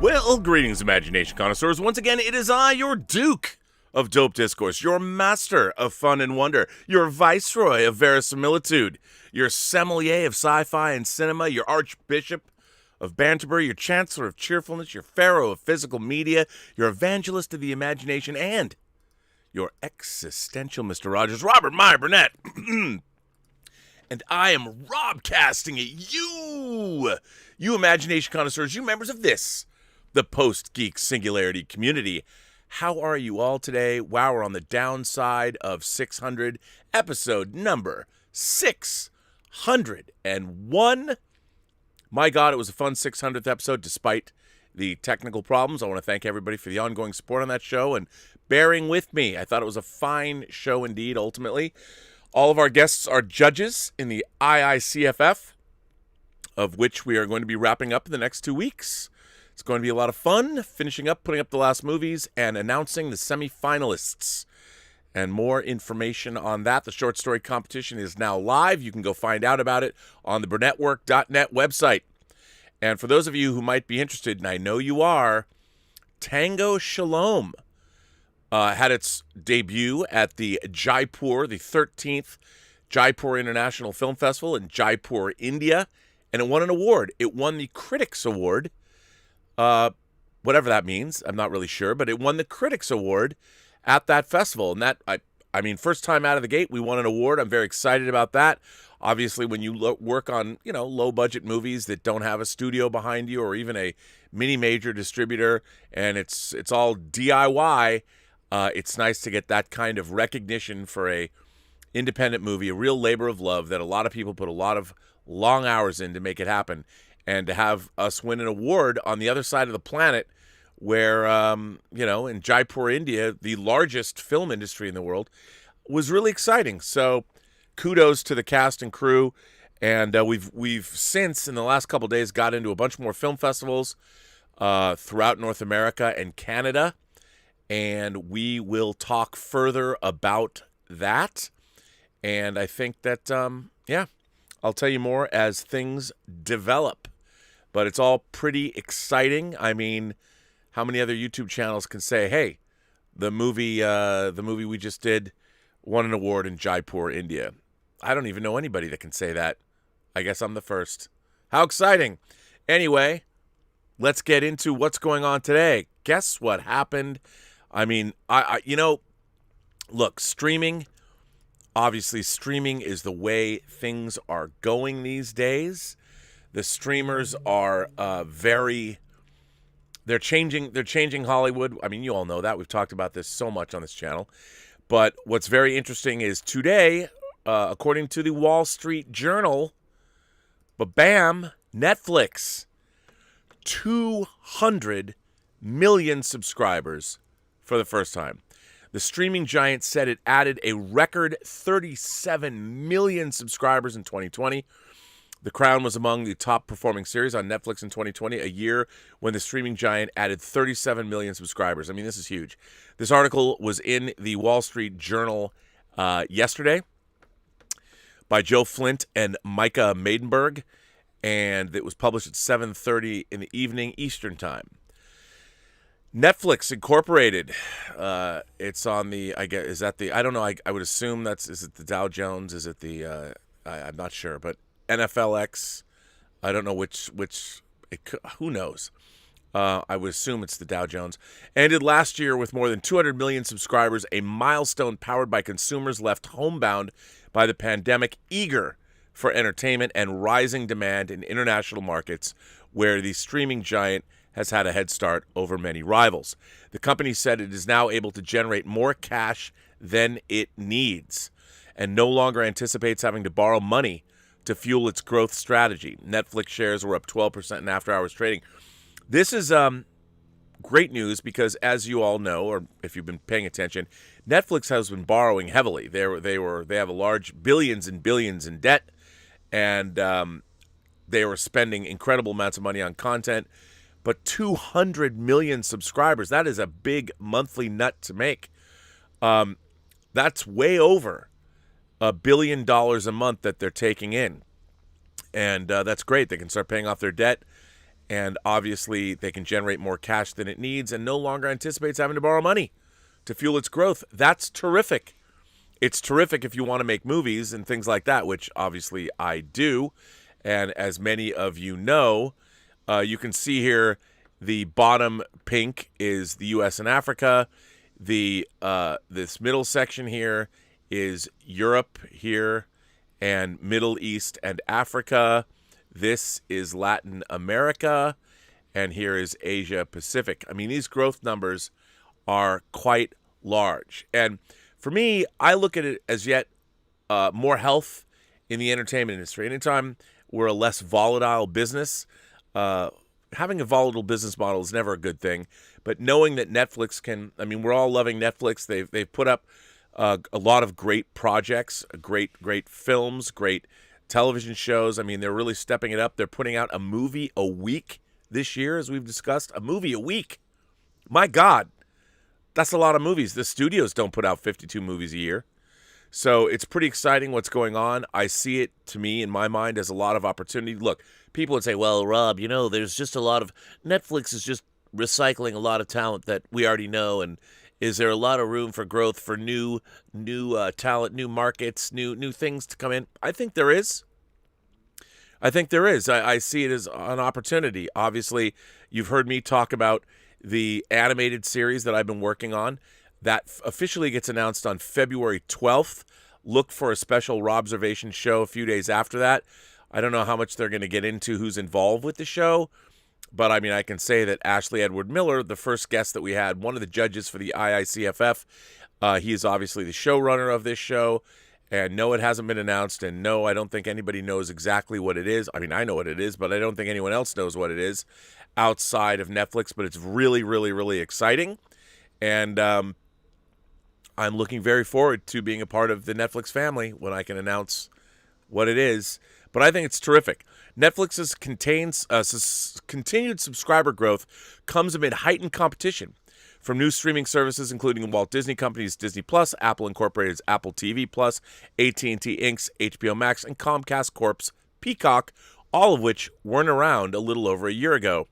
Well, greetings, imagination connoisseurs. Once again, it is I, your Duke of Dope Discourse, your master of fun and wonder, your viceroy of verisimilitude, your sommelier of sci-fi and cinema, your archbishop of Banterbury, your chancellor of cheerfulness, your pharaoh of physical media, your evangelist of the imagination, and your existential Mr. Rogers, Robert Meyer Burnett. And I am robcasting at you imagination connoisseurs, you members of this, the Post-Geek Singularity community. How are you all today? Wow, we're on the downside of 600, episode number 601. My God, it was a fun 600th episode despite the technical problems. I want to thank everybody for the ongoing support on that show and bearing with me. I thought it was a fine show indeed, ultimately. All of our guests are judges in the IICFF, of which we are going to be wrapping up in the next 2 weeks. It's going to be a lot of fun, finishing up, putting up the last movies, and announcing the semi-finalists. And more information on that. The short story competition is now live. You can go find out about it on the Burnettwork.net website. And for those of you who might be interested, and I know you are, Tango Shalom had its debut at the Jaipur, the 13th Jaipur International Film Festival in Jaipur, India, and it won an award. It won the Critics Award, whatever that means. I'm not really sure, but it won the Critics Award at that festival. And that, I mean, first time out of the gate, we won an award. I'm very excited about that. Obviously, when you work on, low-budget movies that don't have a studio behind you or even a mini-major distributor, and it's all DIY, it's nice to get that kind of recognition for a independent movie, a real labor of love that a lot of people put a lot of long hours in to make it happen. And to have us win an award on the other side of the planet where, in Jaipur, India, the largest film industry in the world, was really exciting. So kudos to the cast and crew. And we've since, in the last couple of days, got into a bunch more film festivals throughout North America and Canada. And we will talk further about that. And I think that, I'll tell you more as things develop. But it's all pretty exciting. I mean, how many other YouTube channels can say, hey, the movie we just did won an award in Jaipur, India? I don't even know anybody that can say that. I guess I'm the first. How exciting. Anyway, let's get into what's going on today. Guess what happened? I mean, look, streaming, obviously streaming is the way things are going these days. The streamers are they're changing Hollywood. I mean, you all know that. We've talked about this so much on this channel. But what's very interesting is today, according to the Wall Street Journal, bam, Netflix, 200 million subscribers for the first time. The streaming giant said it added a record 37 million subscribers in 2020. The Crown was among the top-performing series on Netflix in 2020, a year when the streaming giant added 37 million subscribers. I mean, this is huge. This article was in the Wall Street Journal yesterday by Joe Flint and Micah Maidenberg, and it was published at 7:30 in the evening Eastern Time. Netflix Incorporated, it's on the, I guess, is that the, I don't know, I would assume is it the Dow Jones? Is it the, I'm not sure, but NFLX, I don't know which who knows? I would assume it's the Dow Jones. Ended last year with more than 200 million subscribers, a milestone powered by consumers left homebound by the pandemic, eager for entertainment and rising demand in international markets where the streaming giant has had a head start over many rivals. The company said it is now able to generate more cash than it needs and no longer anticipates having to borrow money to fuel its growth strategy. Netflix shares were up 12% in after-hours trading. This is great news because, as you all know, or if you've been paying attention, Netflix has been borrowing heavily. They have a large billions and billions in debt, and they were spending incredible amounts of money on content. But 200 million subscribers, that is a big monthly nut to make. That's way over $1 billion a month that they're taking in. And that's great. They can start paying off their debt and obviously they can generate more cash than it needs and no longer anticipates having to borrow money to fuel its growth. That's terrific. It's terrific if you want to make movies and things like that, which obviously I do. And as many of you know, you can see here the bottom pink is the U.S. and Africa. This middle section here is Europe here and Middle East and Africa. This is Latin America, and here is Asia Pacific. I mean, these growth numbers are quite large. And for me, I look at it as yet more health in the entertainment industry. Anytime we're a less volatile business, having a volatile business model is never a good thing. But knowing that Netflix can, I mean, we're all loving Netflix. They've put up a lot of great projects, great films, great television shows. I mean, they're really stepping it up. They're putting out a movie a week this year, as we've discussed. A movie a week. My God, that's a lot of movies. The studios don't put out 52 movies a year. So it's pretty exciting what's going on. I see it, to me, in my mind, as a lot of opportunity. Look, people would say, well, Rob, there's just a lot of, Netflix is just recycling a lot of talent that we already know, and is there a lot of room for growth for new talent, new markets, new things to come in? I think there is. I see it as an opportunity. Obviously, you've heard me talk about the animated series that I've been working on. That officially gets announced on February 12th. Look for a special Robservations show a few days after that. I don't know how much they're going to get into who's involved with the show, but I mean, I can say that Ashley Edward Miller, the first guest that we had, one of the judges for the IICFF, he is obviously the showrunner of this show. And no, it hasn't been announced. And no, I don't think anybody knows exactly what it is. I mean, I know what it is, but I don't think anyone else knows what it is outside of Netflix. But it's really, really, really exciting. And I'm looking very forward to being a part of the Netflix family when I can announce what it is. But I think it's terrific. Netflix's continued subscriber growth comes amid heightened competition from new streaming services, including Walt Disney Company's Disney Plus, Apple Incorporated's Apple TV Plus, AT&T Inc.'s HBO Max, and Comcast Corp's Peacock, all of which weren't around a little over a year ago.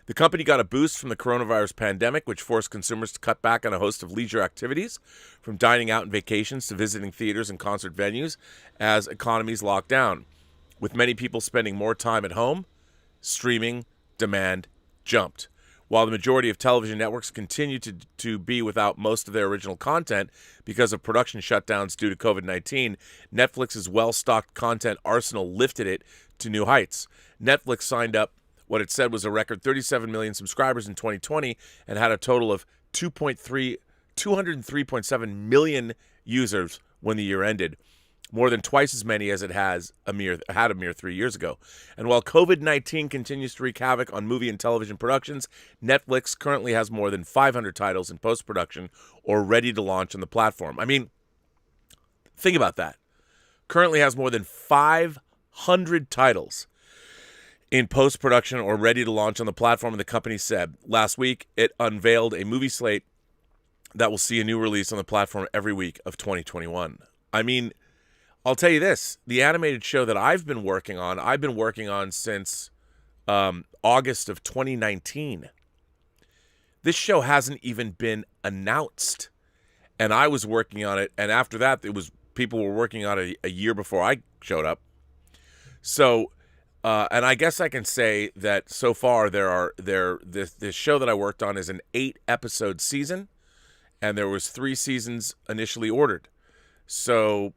The company got a boost from the coronavirus pandemic, which forced consumers to cut back on a host of leisure activities, from dining out and vacations to visiting theaters and concert venues as economies locked down. With many people spending more time at home, streaming demand jumped. While the majority of television networks continue to be without most of their original content because of production shutdowns due to COVID-19, Netflix's well-stocked content arsenal lifted it to new heights. Netflix signed up what it said was a record 37 million subscribers in 2020 and had a total of 203.7 million users when the year ended, more than twice as many as it had a mere 3 years ago. And while COVID-19 continues to wreak havoc on movie and television productions, Netflix currently has more than 500 titles in post-production or ready to launch on the platform. I mean, think about that. Currently has more than 500 titles in post-production or ready to launch on the platform, and the company said last week it unveiled a movie slate that will see a new release on the platform every week of 2021. I mean, I'll tell you this, the animated show that I've been working on since August of 2019. This show hasn't even been announced, and I was working on it, and after that, people were working on it a year before I showed up. So, and I guess I can say that so far this show that I worked on is an 8-episode season, and there was 3 seasons initially ordered. So,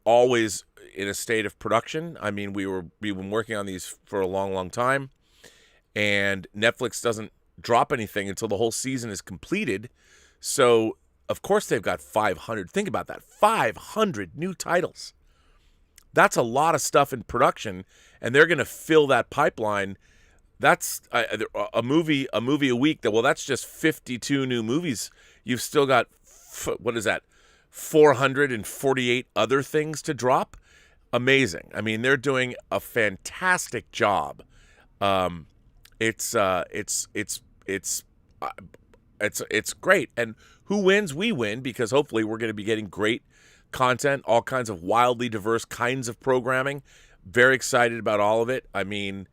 always in a state of production. I mean, we've been working on these for a long, long time, and Netflix doesn't drop anything until the whole season is completed. So, of course, they've got 500. Think about that, 500 new titles. That's a lot of stuff in production, and they're going to fill that pipeline. That's a movie a week. Well, that's just 52 new movies. You've still got, what is that, 448 other things to drop. Amazing. I mean, they're doing a fantastic job. It's great. And who wins? We win, because hopefully we're going to be getting great content, all kinds of wildly diverse kinds of programming. Very excited about all of it. I mean,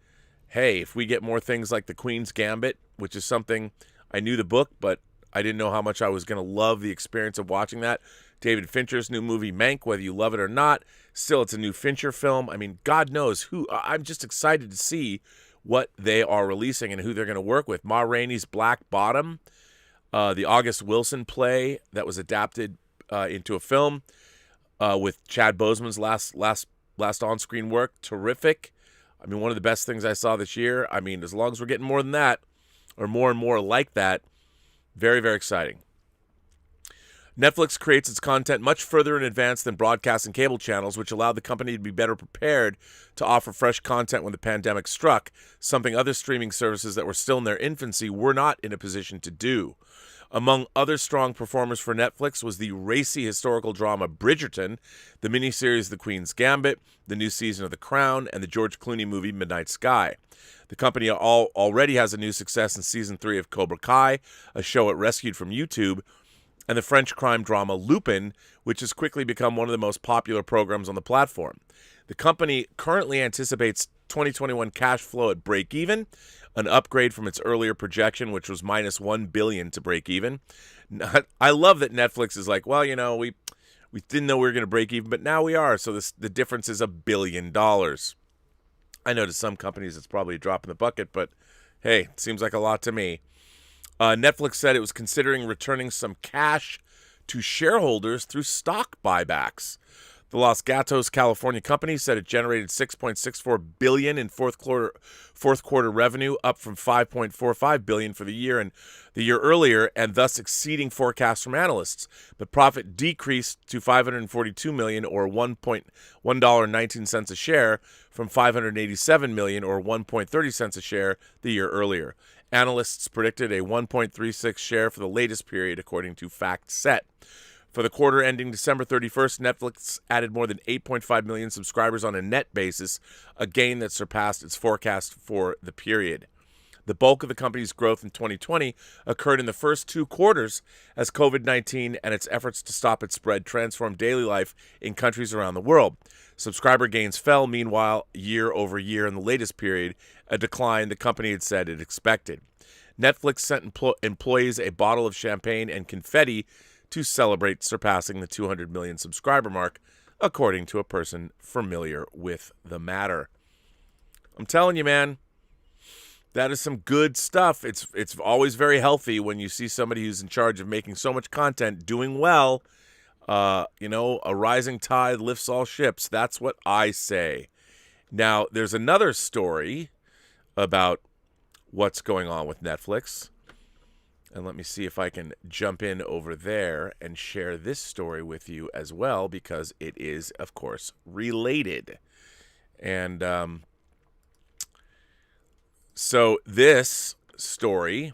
hey, if we get more things like The Queen's Gambit, which is something I knew the book, but I didn't know how much I was going to love the experience of watching that. David Fincher's new movie, Mank, whether you love it or not, still it's a new Fincher film. I mean, God knows who. I'm just excited to see what they are releasing and who they're going to work with. Ma Rainey's Black Bottom, the August Wilson play that was adapted into a film with Chad Boseman's last on-screen work, terrific. I mean, one of the best things I saw this year. I mean, as long as we're getting more than that, or more and more like that, very, very exciting. Netflix creates its content much further in advance than broadcast and cable channels, which allowed the company to be better prepared to offer fresh content when the pandemic struck, something other streaming services that were still in their infancy were not in a position to do. Among other strong performers for Netflix was the racy historical drama Bridgerton, the miniseries The Queen's Gambit, the new season of The Crown, and the George Clooney movie Midnight Sky. The company already has a new success in Season 3 of Cobra Kai, a show it rescued from YouTube, and the French crime drama Lupin, which has quickly become one of the most popular programs on the platform. The company currently anticipates 2021 cash flow at break-even, an upgrade from its earlier projection, which was minus $1 billion to break even. I love that Netflix is like, well, you know, we didn't know we were going to break even, but now we are, so the difference is $1 billion. I know to some companies it's probably a drop in the bucket, but hey, it seems like a lot to me. Netflix said it was considering returning some cash to shareholders through stock buybacks. The Los Gatos, California company said it generated $6.64 billion in fourth quarter revenue, up from $5.45 billion for the year earlier, and thus exceeding forecasts from analysts. But profit decreased to $542 million, or $1.19 a share, from $587 million, or $1.30 a share, the year earlier. Analysts predicted a 1.36 share for the latest period, according to FactSet. For the quarter ending December 31st, Netflix added more than 8.5 million subscribers on a net basis, a gain that surpassed its forecast for the period. The bulk of the company's growth in 2020 occurred in the first 2 quarters as COVID-19 and its efforts to stop its spread transformed daily life in countries around the world. Subscriber gains fell, meanwhile, year over year in the latest period, a decline the company had said it expected. Netflix sent employees a bottle of champagne and confetti to celebrate surpassing the 200 million subscriber mark, according to a person familiar with the matter. I'm telling you, man, that is some good stuff. It's always very healthy when you see somebody who's in charge of making so much content doing well. A rising tide lifts all ships. That's what I say. Now, there's another story about what's going on with Netflix. And let me see if I can jump in over there and share this story with you as well, because it is, of course, related. And so this story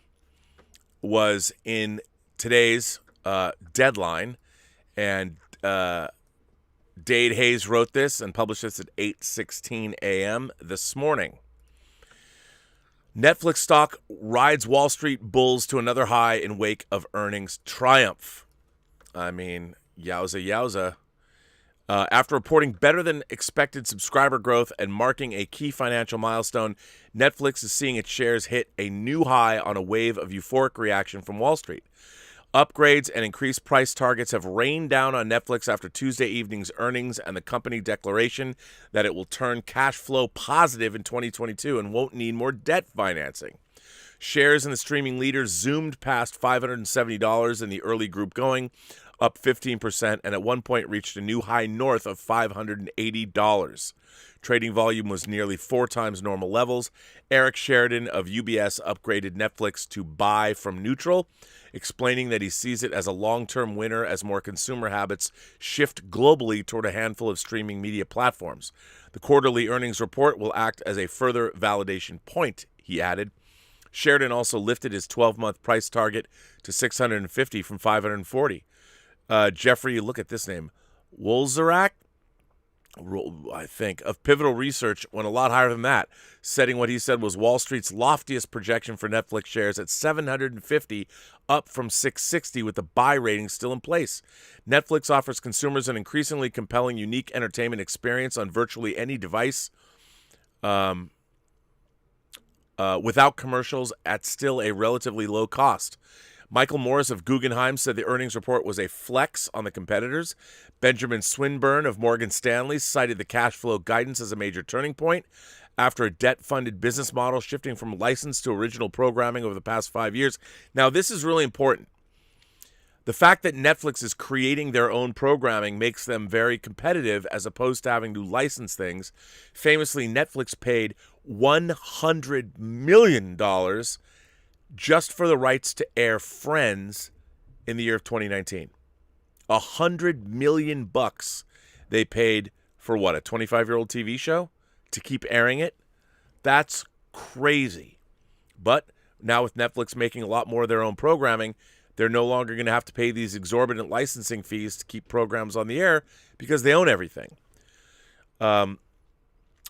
was in today's deadline, and Dade Hayes wrote this and published this at 8:16 a.m. this morning. Netflix stock rides Wall Street bulls to another high in wake of earnings triumph. I mean, yowza. After reporting better than expected subscriber growth and marking a key financial milestone, Netflix is seeing its shares hit a new high on a wave of euphoric reaction from Wall Street. Upgrades and increased price targets have rained down on Netflix after Tuesday evening's earnings and the company declaration that it will turn cash flow positive in 2022 and won't need more debt financing. Shares in the streaming leader zoomed past $570 in the early group going, up 15%, and at one point reached a new high north of $580. Trading volume was nearly 4 times normal levels. Eric Sheridan of UBS upgraded Netflix to buy from neutral, explaining that he sees it as a long-term winner as more consumer habits shift globally toward a handful of streaming media platforms. The quarterly earnings report will act as a further validation point, he added. Sheridan also lifted his 12-month price target to $650 from $540. Jeffrey, look at this name, Wolzerak, I think, of Pivotal Research went a lot higher than that, setting what he said was Wall Street's loftiest projection for Netflix shares at $750, up from $660, with the buy rating still in place. Netflix offers consumers an increasingly compelling, unique entertainment experience on virtually any device. without commercials at still a relatively low cost. Michael Morris of Guggenheim said the earnings report was a flex on the competitors. Benjamin Swinburne of Morgan Stanley cited the cash flow guidance as a major turning point after a debt-funded business model shifting from licensed to original programming over the past 5 years. Now, this is really important. The fact that Netflix is creating their own programming makes them very competitive as opposed to having to license things. Famously, Netflix paid $100 million just for the rights to air Friends in the year of 2019. $100 million they paid for what, a 25-year-old TV show to keep airing it? That's crazy. But now with Netflix making a lot more of their own programming, they're no longer going to have to pay these exorbitant licensing fees to keep programs on the air because they own everything. And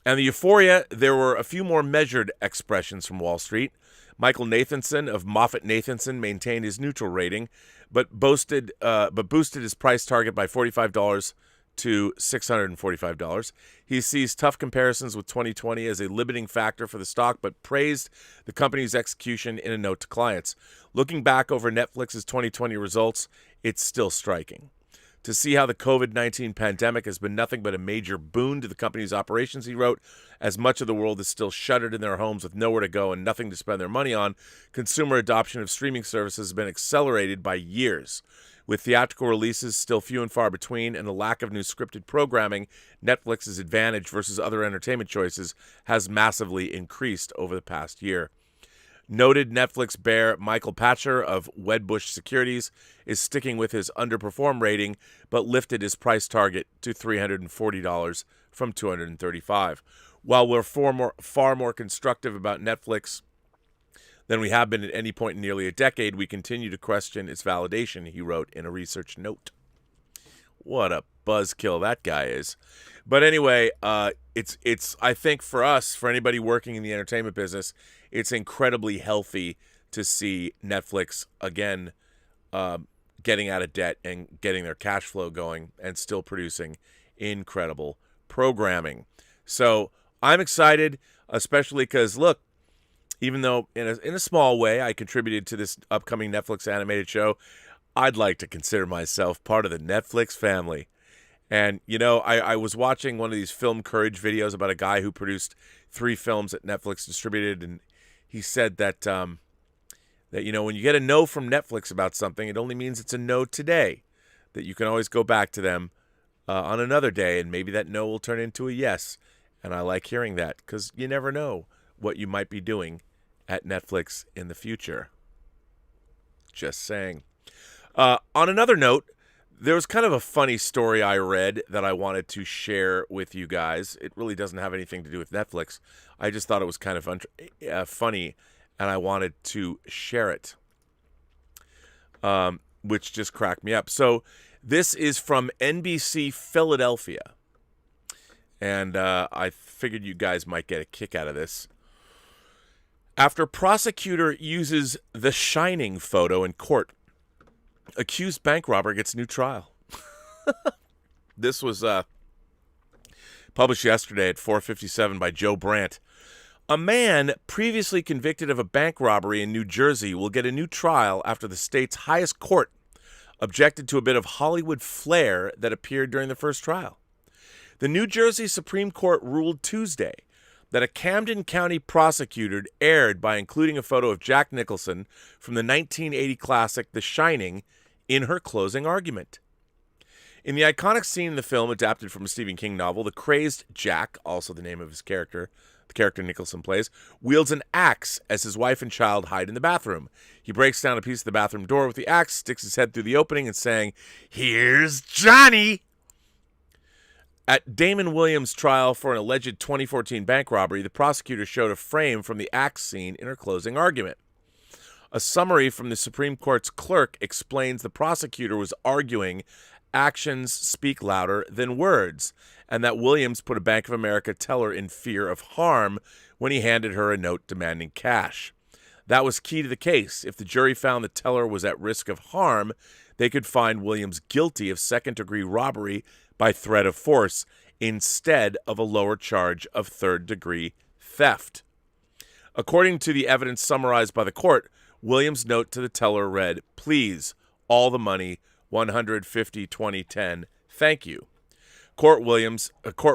the euphoria, there were a few more measured expressions from Wall Street. Michael Nathanson of MoffettNathanson maintained his neutral rating, but boosted his price target by $45 to $645. He sees tough comparisons with 2020 as a limiting factor for the stock, but praised the company's execution in a note to clients. Looking back over Netflix's 2020 results, it's still striking. To see how the COVID-19 pandemic has been nothing but a major boon to the company's operations, he wrote, as much of the world is still shuttered in their homes with nowhere to go and nothing to spend their money on, consumer adoption of streaming services has been accelerated by years. With theatrical releases still few and far between and the lack of new scripted programming, Netflix's advantage versus other entertainment choices has massively increased over the past year. Noted Netflix bear Michael Patcher of Wedbush Securities is sticking with his underperform rating, but lifted his price target to $340 from $235. While we're far more constructive about Netflix than we have been at any point in nearly a decade, we continue to question its validation, he wrote in a research note. What a buzzkill that guy is. But anyway, it's I think for us, for anybody working in the entertainment business, it's incredibly healthy to see Netflix again getting out of debt and getting their cash flow going and still producing incredible programming. So I'm excited, especially because, look, even though in a small way I contributed to this upcoming Netflix animated show, I'd like to consider myself part of the Netflix family. And, you know, I was watching one of these Film Courage videos about a guy who produced 3 films that Netflix distributed, and he said that, you know, when you get a no from Netflix about something, it only means it's a no today, that you can always go back to them on another day, and maybe that no will turn into a yes. And I like hearing that because you never know what you might be doing at Netflix in the future. Just saying. On another note, there was kind of a funny story I read that I wanted to share with you guys. It really doesn't have anything to do with Netflix. I just thought it was kind of funny, and I wanted to share it, which just cracked me up. So this is from NBC Philadelphia, and I figured you guys might get a kick out of this. After prosecutor uses The Shining photo in court, accused bank robber gets new trial. This was published yesterday at 4:57 by Joe Brandt. A man previously convicted of a bank robbery in New Jersey will get a new trial after the state's highest court objected to a bit of Hollywood flair that appeared during the first trial. The New Jersey Supreme Court ruled Tuesday that a Camden County prosecutor erred by including a photo of Jack Nicholson from the 1980 classic The Shining in her closing argument. In the iconic scene in the film adapted from a Stephen King novel, the crazed Jack, also the name of his character, the character Nicholson plays, wields an axe as his wife and child hide in the bathroom. He breaks down a piece of the bathroom door with the axe, sticks his head through the opening and saying, "Here's Johnny!" At Damon Williams' trial for an alleged 2014 bank robbery, the prosecutor showed a frame from the axe scene in her closing argument. A summary from the Supreme Court's clerk explains the prosecutor was arguing actions speak louder than words, and that Williams put a Bank of America teller in fear of harm when he handed her a note demanding cash. That was key to the case. If the jury found the teller was at risk of harm, they could find Williams guilty of second-degree robbery by threat of force instead of a lower charge of third-degree theft. According to the evidence summarized by the court, Williams' note to the teller read, "Please, all the money, 150, 20, 10. Thank you." Court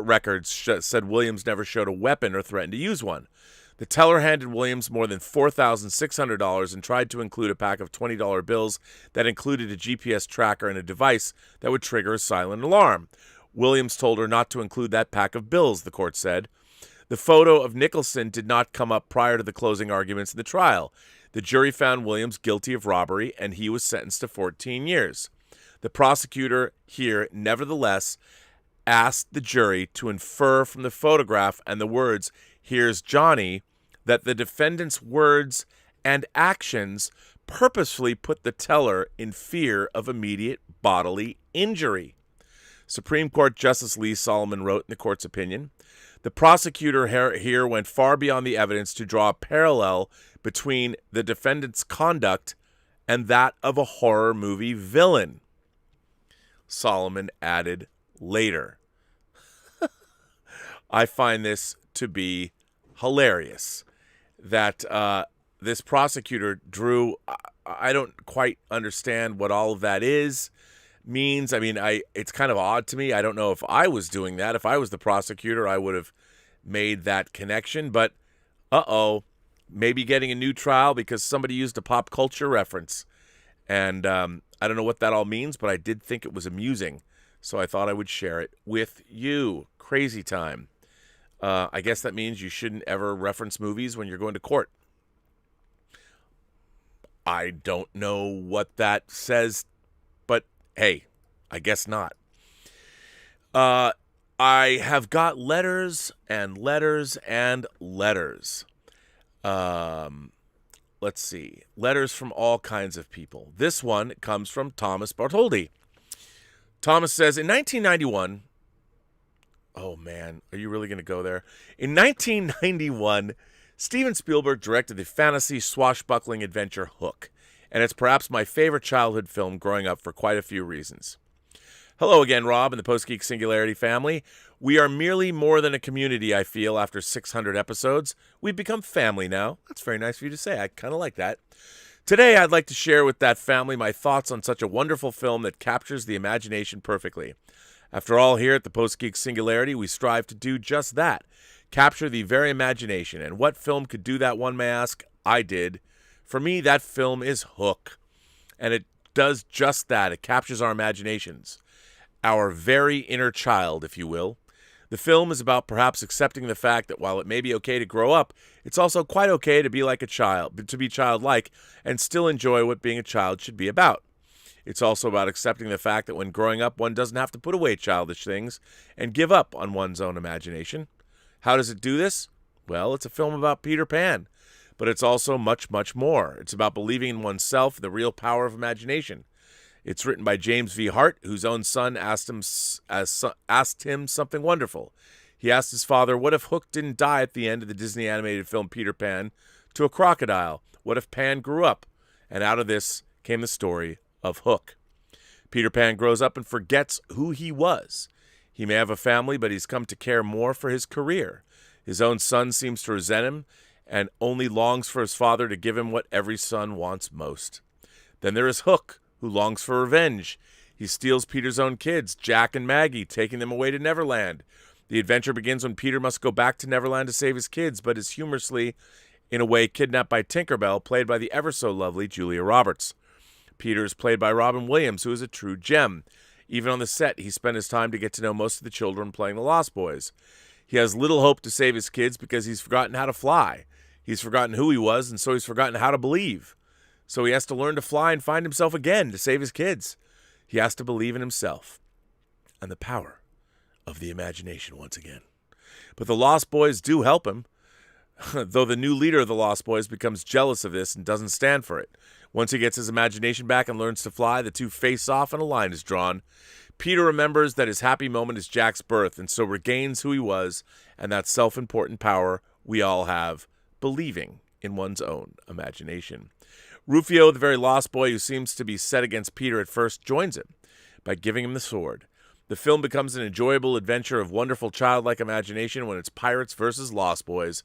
records said Williams never showed a weapon or threatened to use one. The teller handed Williams more than $4,600 and tried to include a pack of $20 bills that included a GPS tracker and a device that would trigger a silent alarm. Williams told her not to include that pack of bills, the court said. The photo of Nicholson did not come up prior to the closing arguments in the trial. The jury found Williams guilty of robbery, and he was sentenced to 14 years. The prosecutor here, nevertheless, asked the jury to infer from the photograph and the words, "Here's Johnny," that the defendant's words and actions purposefully put the teller in fear of immediate bodily injury. Supreme Court Justice Lee Solomon wrote in the court's opinion, "The prosecutor here went far beyond the evidence to draw a parallel between the defendant's conduct and that of a horror movie villain." Solomon added later. I find this to be hilarious that this prosecutor drew. I don't quite understand what all of that means. I mean, it's kind of odd to me. I don't know if I was doing that. If I was the prosecutor, I would have made that connection. But maybe getting a new trial because somebody used a pop culture reference. And I don't know what that all means, but I did think it was amusing. So I thought I would share it with you. Crazy time. I guess that means you shouldn't ever reference movies when you're going to court. I don't know what that says, but hey, I guess not. I have got letters and letters and letters. Let's see. Letters from all kinds of people. This one comes from Thomas Bartholdi. Thomas says, in 1991... Oh, man, are you really going to go there? In 1991, Steven Spielberg directed the fantasy swashbuckling adventure Hook, and it's perhaps my favorite childhood film growing up for quite a few reasons. Hello again, Rob and the Post-Geek Singularity family. We are merely more than a community, I feel, after 600 episodes. We've become family now. That's very nice of you to say. I kind of like that. Today, I'd like to share with that family my thoughts on such a wonderful film that captures the imagination perfectly. After all, here at the Post-Geek Singularity, we strive to do just that, capture the very imagination. And what film could do that, one may ask? I did. For me, that film is Hook. And it does just that. It captures our imaginations, our very inner child, if you will. The film is about perhaps accepting the fact that while it may be okay to grow up, it's also quite okay to be like a child, to be childlike, and still enjoy what being a child should be about. It's also about accepting the fact that when growing up, one doesn't have to put away childish things and give up on one's own imagination. How does it do this? Well, it's a film about Peter Pan, but it's also much, much more. It's about believing in oneself and the real power of imagination. It's written by James V. Hart, whose own son asked him something wonderful. He asked his father, what if Hook didn't die at the end of the Disney animated film Peter Pan to a crocodile? What if Pan grew up? And out of this came the story of Hook. Peter Pan grows up and forgets who he was. He may have a family, but he's come to care more for his career. His own son seems to resent him and only longs for his father to give him what every son wants most. Then there is Hook, who longs for revenge. He steals Peter's own kids, Jack and Maggie, taking them away to Neverland. The adventure begins when Peter must go back to Neverland to save his kids, but is humorously, in a way, kidnapped by Tinkerbell, played by the ever-so-lovely Julia Roberts. Peter is played by Robin Williams, who is a true gem. Even on the set, he spent his time to get to know most of the children playing the Lost Boys. He has little hope to save his kids because he's forgotten how to fly. He's forgotten who he was, and so he's forgotten how to believe. So he has to learn to fly and find himself again to save his kids. He has to believe in himself and the power of the imagination once again. But the Lost Boys do help him, though the new leader of the Lost Boys becomes jealous of this and doesn't stand for it. Once he gets his imagination back and learns to fly, the two face off and a line is drawn. Peter remembers that his happy moment is Jack's birth and so regains who he was and that self-important power we all have, believing in one's own imagination. Rufio, the very lost boy who seems to be set against Peter at first, joins him by giving him the sword. The film becomes an enjoyable adventure of wonderful childlike imagination when it's pirates versus Lost Boys.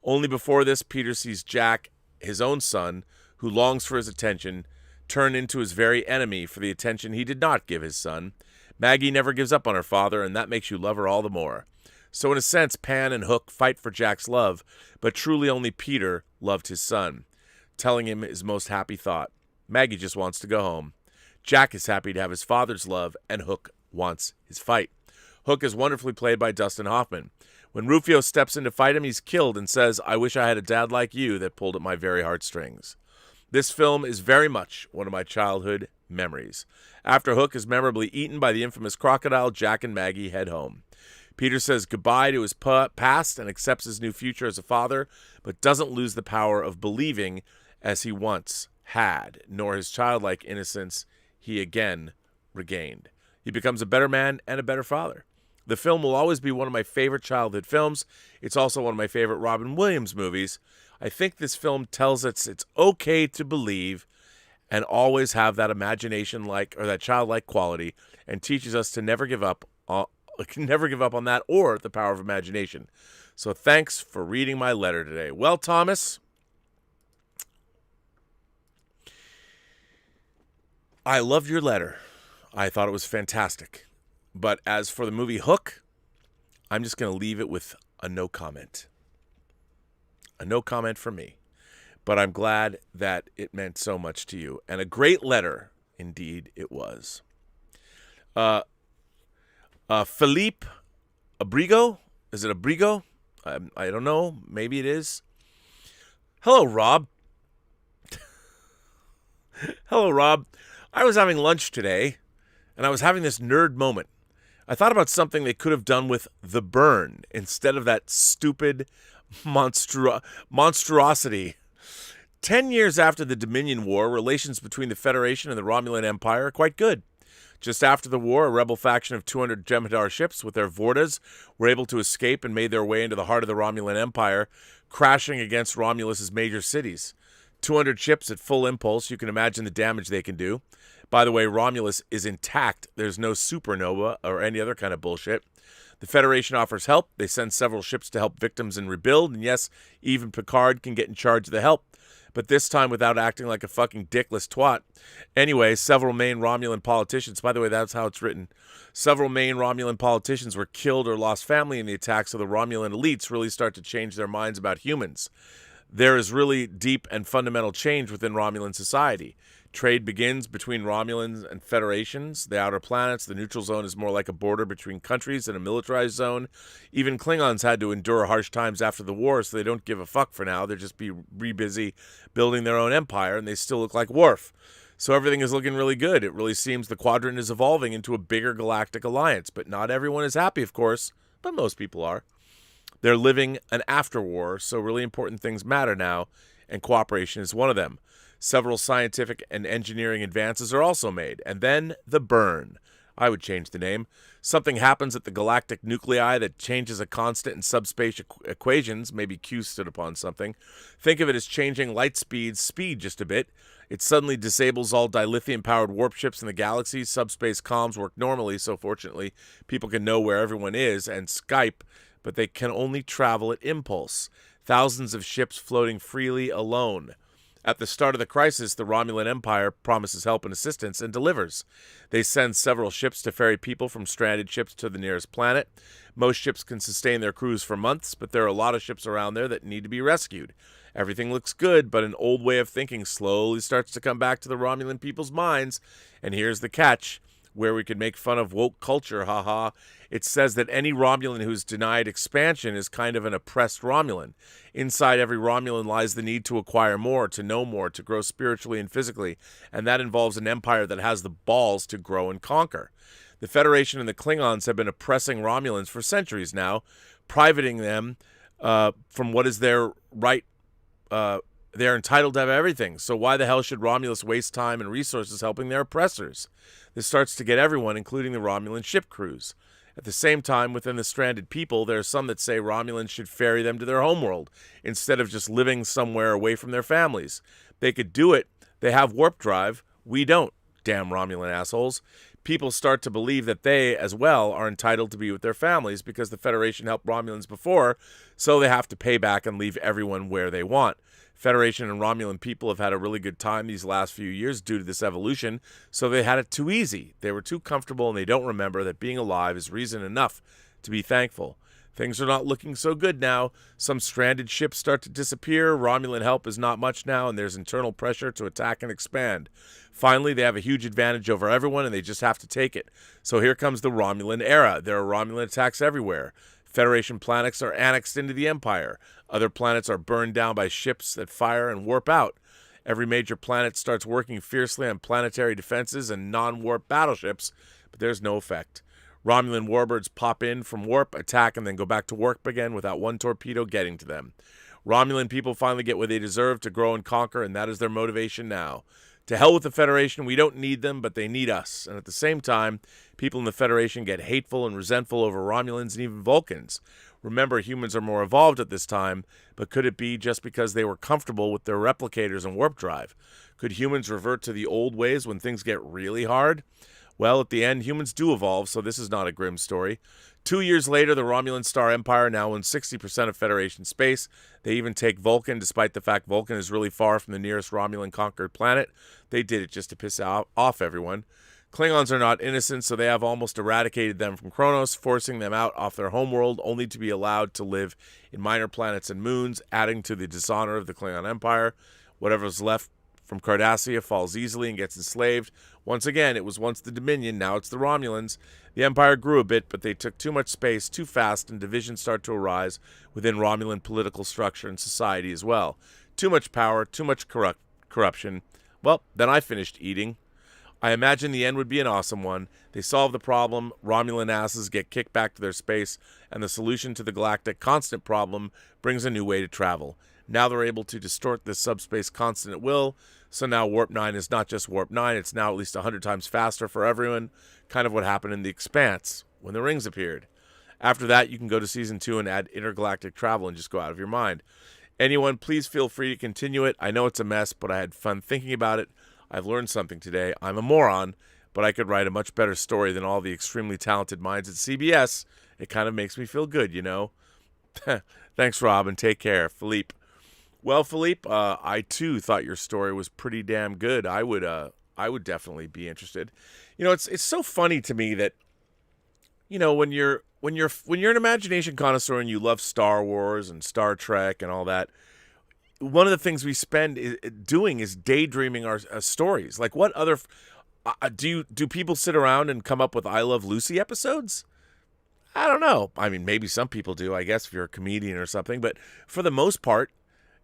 Only before this, Peter sees Jack, his own son, who longs for his attention, turn into his very enemy for the attention he did not give his son. Maggie never gives up on her father, and that makes you love her all the more. So in a sense, Pan and Hook fight for Jack's love, but truly only Peter loved his son, telling him his most happy thought. Maggie just wants to go home. Jack is happy to have his father's love, and Hook wants his fight. Hook is wonderfully played by Dustin Hoffman. When Rufio steps in to fight him, he's killed and says, "I wish I had a dad like you," that pulled at my very heartstrings. This film is very much one of my childhood memories. After Hook is memorably eaten by the infamous crocodile, Jack and Maggie head home. Peter says goodbye to his past and accepts his new future as a father, but doesn't lose the power of believing as he once had, nor his childlike innocence he again regained. He becomes a better man and a better father. The film will always be one of my favorite childhood films. It's also one of my favorite Robin Williams movies. I think this film tells us it's okay to believe and always have that imagination or that childlike quality, and teaches us to never give up on that or the power of imagination. So thanks for reading my letter today. Well, Thomas, I loved your letter. I thought it was fantastic. But as for the movie Hook, I'm just going to leave it with a no comment. A no comment from me. But I'm glad that it meant so much to you. And a great letter, indeed, it was. Philippe Abrigo? Is it Abrigo? I don't know. Maybe it is. Hello, Rob. Hello, Rob. I was having lunch today, and I was having this nerd moment. I thought about something they could have done with The Burn instead of that stupid monstrosity. 10 years after the Dominion War, relations between the Federation and the Romulan Empire are quite good. Just after the war, a rebel faction of 200 Jem'Hadar ships with their Vortas were able to escape and made their way into the heart of the Romulan Empire, crashing against Romulus's major cities. 200 ships at full impulse, you can imagine the damage they can do. By the way, Romulus is intact. There's no supernova or any other kind of bullshit. The Federation offers help. They send several ships to help victims and rebuild. And yes, even Picard can get in charge of the help. But this time without acting like a fucking dickless twat. Anyway, several main Romulan politicians, by the way, that's how it's written. Several main Romulan politicians were killed or lost family in the attacks, so the Romulan elites really start to change their minds about humans. There is really deep and fundamental change within Romulan society. Trade begins between Romulans and Federations, the outer planets. The neutral zone is more like a border between countries than a militarized zone. Even Klingons had to endure harsh times after the war, so they don't give a fuck for now. They're just busy building their own empire, and they still look like Worf. So everything is looking really good. It really seems the Quadrant is evolving into a bigger galactic alliance. But not everyone is happy, of course, but most people are. They're living an after-war, so really important things matter now, and cooperation is one of them. Several scientific and engineering advances are also made. And then the burn. I would change the name. Something happens at the galactic nuclei that changes a constant in subspace equations. Maybe Q stood upon something. Think of it as changing light speed just a bit. It suddenly disables all dilithium-powered warp ships in the galaxy. Subspace comms work normally, so fortunately people can know where everyone is, and Skype, but they can only travel at impulse. Thousands of ships floating freely alone. At the start of the crisis, the Romulan Empire promises help and assistance and delivers. They send several ships to ferry people from stranded ships to the nearest planet. Most ships can sustain their crews for months, but there are a lot of ships around there that need to be rescued. Everything looks good, but an old way of thinking slowly starts to come back to the Romulan people's minds. And here's the catch, where we could make fun of woke culture, haha. It says that any Romulan who's denied expansion is kind of an oppressed Romulan. Inside every Romulan lies the need to acquire more, to know more, to grow spiritually and physically, and that involves an empire that has the balls to grow and conquer. The Federation and the Klingons have been oppressing Romulans for centuries now, privating them from what is their right. They're entitled to have everything, so why the hell should Romulus waste time and resources helping their oppressors? This starts to get everyone, including the Romulan ship crews. At the same time, within the stranded people, there are some that say Romulans should ferry them to their homeworld, instead of just living somewhere away from their families. They could do it. They have warp drive. We don't. damn Romulan assholes, people start to believe that they, as well, are entitled to be with their families because the Federation helped Romulans before, so they have to pay back and leave everyone where they want. Federation and Romulan people have had a really good time these last few years due to this evolution, so they had it too easy. They were too comfortable, and they don't remember that being alive is reason enough to be thankful. Things are not looking so good now. Some stranded ships start to disappear. Romulan help is not much now, and there's internal pressure to attack and expand. Finally, they have a huge advantage over everyone, and they just have to take it. So here comes the Romulan era. There are Romulan attacks everywhere. Federation planets are annexed into the Empire. Other planets are burned down by ships that fire and warp out. Every major planet starts working fiercely on planetary defenses and non-warp battleships, but there's no effect. Romulan warbirds pop in from warp, attack, and then go back to warp again without one torpedo getting to them. Romulan people finally get what they deserve to grow and conquer, and that is their motivation now. To hell with the Federation, we don't need them, but they need us. And at the same time, people in the Federation get hateful and resentful over Romulans and even Vulcans. Remember, humans are more evolved at this time, but could it be just because they were comfortable with their replicators and warp drive? Could humans revert to the old ways when things get really hard? Well, at the end, humans do evolve, so this is not a grim story. 2 years later, the Romulan Star Empire now owns 60% of Federation space. They even take Vulcan, despite the fact Vulcan is really far from the nearest Romulan conquered planet. They did it just to piss off everyone. Klingons are not innocent, so they have almost eradicated them from Kronos, forcing them out off their homeworld, only to be allowed to live in minor planets and moons, adding to the dishonor of the Klingon Empire. Whatever's left from Cardassia falls easily and gets enslaved. Once again, it was once the Dominion, now it's the Romulans. The Empire grew a bit, but they took too much space too fast, and divisions start to arise within Romulan political structure and society as well. Too much power, too much corruption. Well, then I finished eating. I imagine the end would be an awesome one. They solve the problem, Romulan asses get kicked back to their space, and the solution to the galactic constant problem brings a new way to travel. Now they're able to distort this subspace constant at will, so now Warp 9 is not just Warp 9, it's now at least 100 times faster for everyone, kind of what happened in The Expanse, when the rings appeared. After that, you can go to Season 2 and add intergalactic travel and just go out of your mind. Anyone, please feel free to continue it. I know it's a mess, but I had fun thinking about it. I've learned something today. I'm a moron, but I could write a much better story than all the extremely talented minds at CBS. It kind of makes me feel good, you know? Thanks, Rob, and take care. Philippe. Well, Philippe, I too thought your story was pretty damn good. I would definitely be interested. You know, it's so funny to me that, you know, when you're an imagination connoisseur and you love Star Wars and Star Trek and all that, one of the things we spend doing is daydreaming our stories. Like, what other do people sit around and come up with I Love Lucy episodes? I don't know. I mean, maybe some people do, I guess, if you're a comedian or something. But for the most part,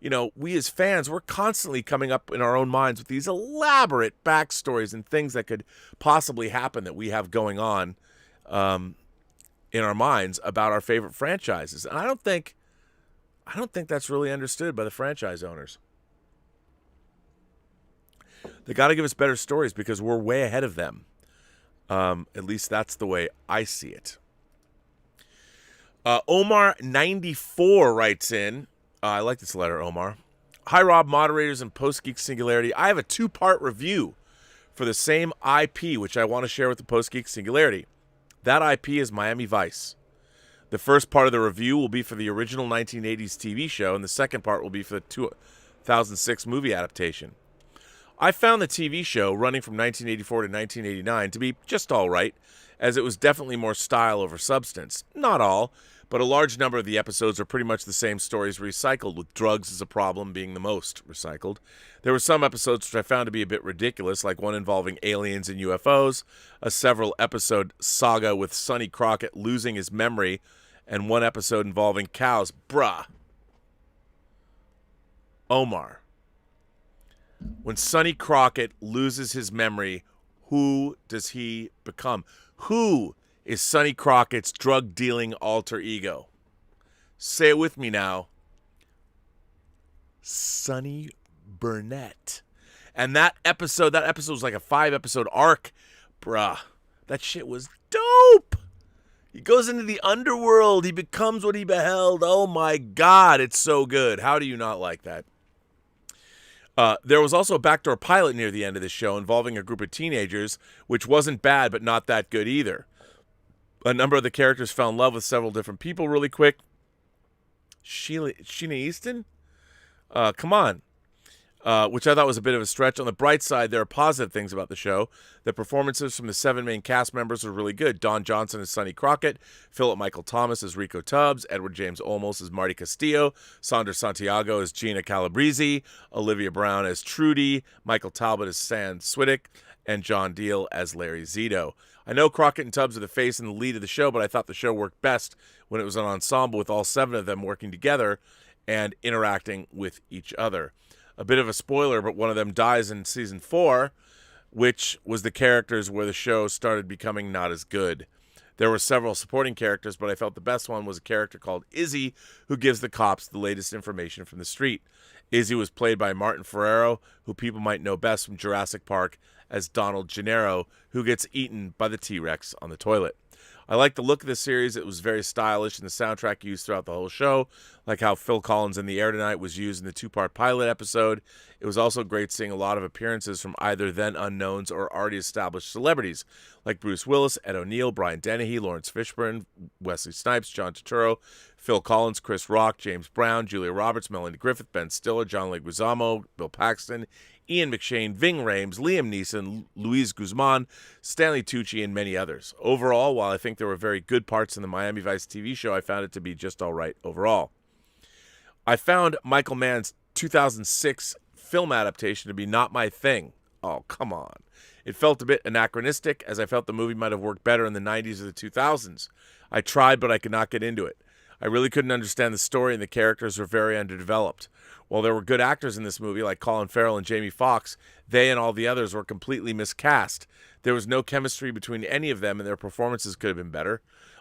you know, we as fans, we're constantly coming up in our own minds with these elaborate backstories and things that could possibly happen that we have going on in our minds about our favorite franchises. And I don't think that's really understood by the franchise owners. They got to give us better stories because we're way ahead of them. At least that's the way I see it. Omar94 writes in. I like this letter, Omar. Hi, Rob, moderators, and Post-Geek Singularity. I have a 2-part review for the same IP, which I want to share with the Post-Geek Singularity. That IP is Miami Vice. The first part of the review will be for the original 1980s TV show, and the second part will be for the 2006 movie adaptation. I found the TV show, running from 1984 to 1989, to be just all right, as it was definitely more style over substance. Not all, but a large number of the episodes are pretty much the same stories recycled, with drugs as a problem being the most recycled. There were some episodes which I found to be a bit ridiculous, like one involving aliens and UFOs, a several-episode saga with Sonny Crockett losing his memory, and one episode involving cows. Bruh. Omar. When Sonny Crockett loses his memory, who does he become? Who is Sonny Crockett's drug-dealing alter ego? Say it with me now. Sonny Burnett. And that episode was like a 5-episode arc. Bruh, that shit was dope. He goes into the underworld. He becomes what he beheld. Oh my God, it's so good. How do you not like that? There was also a backdoor pilot near the end of the show involving a group of teenagers, which wasn't bad, but not that good either. A number of the characters fell in love with several different people really quick. Sheena Easton? Come on. Which I thought was a bit of a stretch. On the bright side, there are positive things about the show. The performances from the 7 main cast members were really good. Don Johnson as Sonny Crockett, Philip Michael Thomas as Rico Tubbs, Edward James Olmos as Marty Castillo, Sandra Santiago as Gina Calabrese, Olivia Brown as Trudy, Michael Talbot as Sand Swiddick, and John Deal as Larry Zito. I know Crockett and Tubbs are the face and the lead of the show, but I thought the show worked best when it was an ensemble with all 7 of them working together and interacting with each other. A bit of a spoiler, but one of them dies in season 4, which was the characters where the show started becoming not as good. There were several supporting characters, but I felt the best one was a character called Izzy, who gives the cops the latest information from the street. Izzy was played by Martin Ferrero, who people might know best from Jurassic Park as Donald Gennaro, who gets eaten by the T-Rex on the toilet. I like the look of the series. It was very stylish, and the soundtrack used throughout the whole show, like how Phil Collins' In the Air Tonight was used in the 2-part pilot episode. It was also great seeing a lot of appearances from either then unknowns or already established celebrities, like Bruce Willis, Ed O'Neill, Brian Dennehy, Lawrence Fishburne, Wesley Snipes, John Turturro, Phil Collins, Chris Rock, James Brown, Julia Roberts, Melanie Griffith, Ben Stiller, John Leguizamo, Bill Paxton, Ian McShane, Ving Rhames, Liam Neeson, Luis Guzman, Stanley Tucci, and many others. Overall, while I think there were very good parts in the Miami Vice TV show, I found it to be just all right overall. I found Michael Mann's 2006 film adaptation to be not my thing. Oh, come on. It felt a bit anachronistic, as I felt the movie might have worked better in the 90s or the 2000s. I tried, but I could not get into it. I really couldn't understand the story, and the characters were very underdeveloped. While there were good actors in this movie, like Colin Farrell and Jamie Foxx, they and all the others were completely miscast. There was no chemistry between any of them, and their performances could have been better.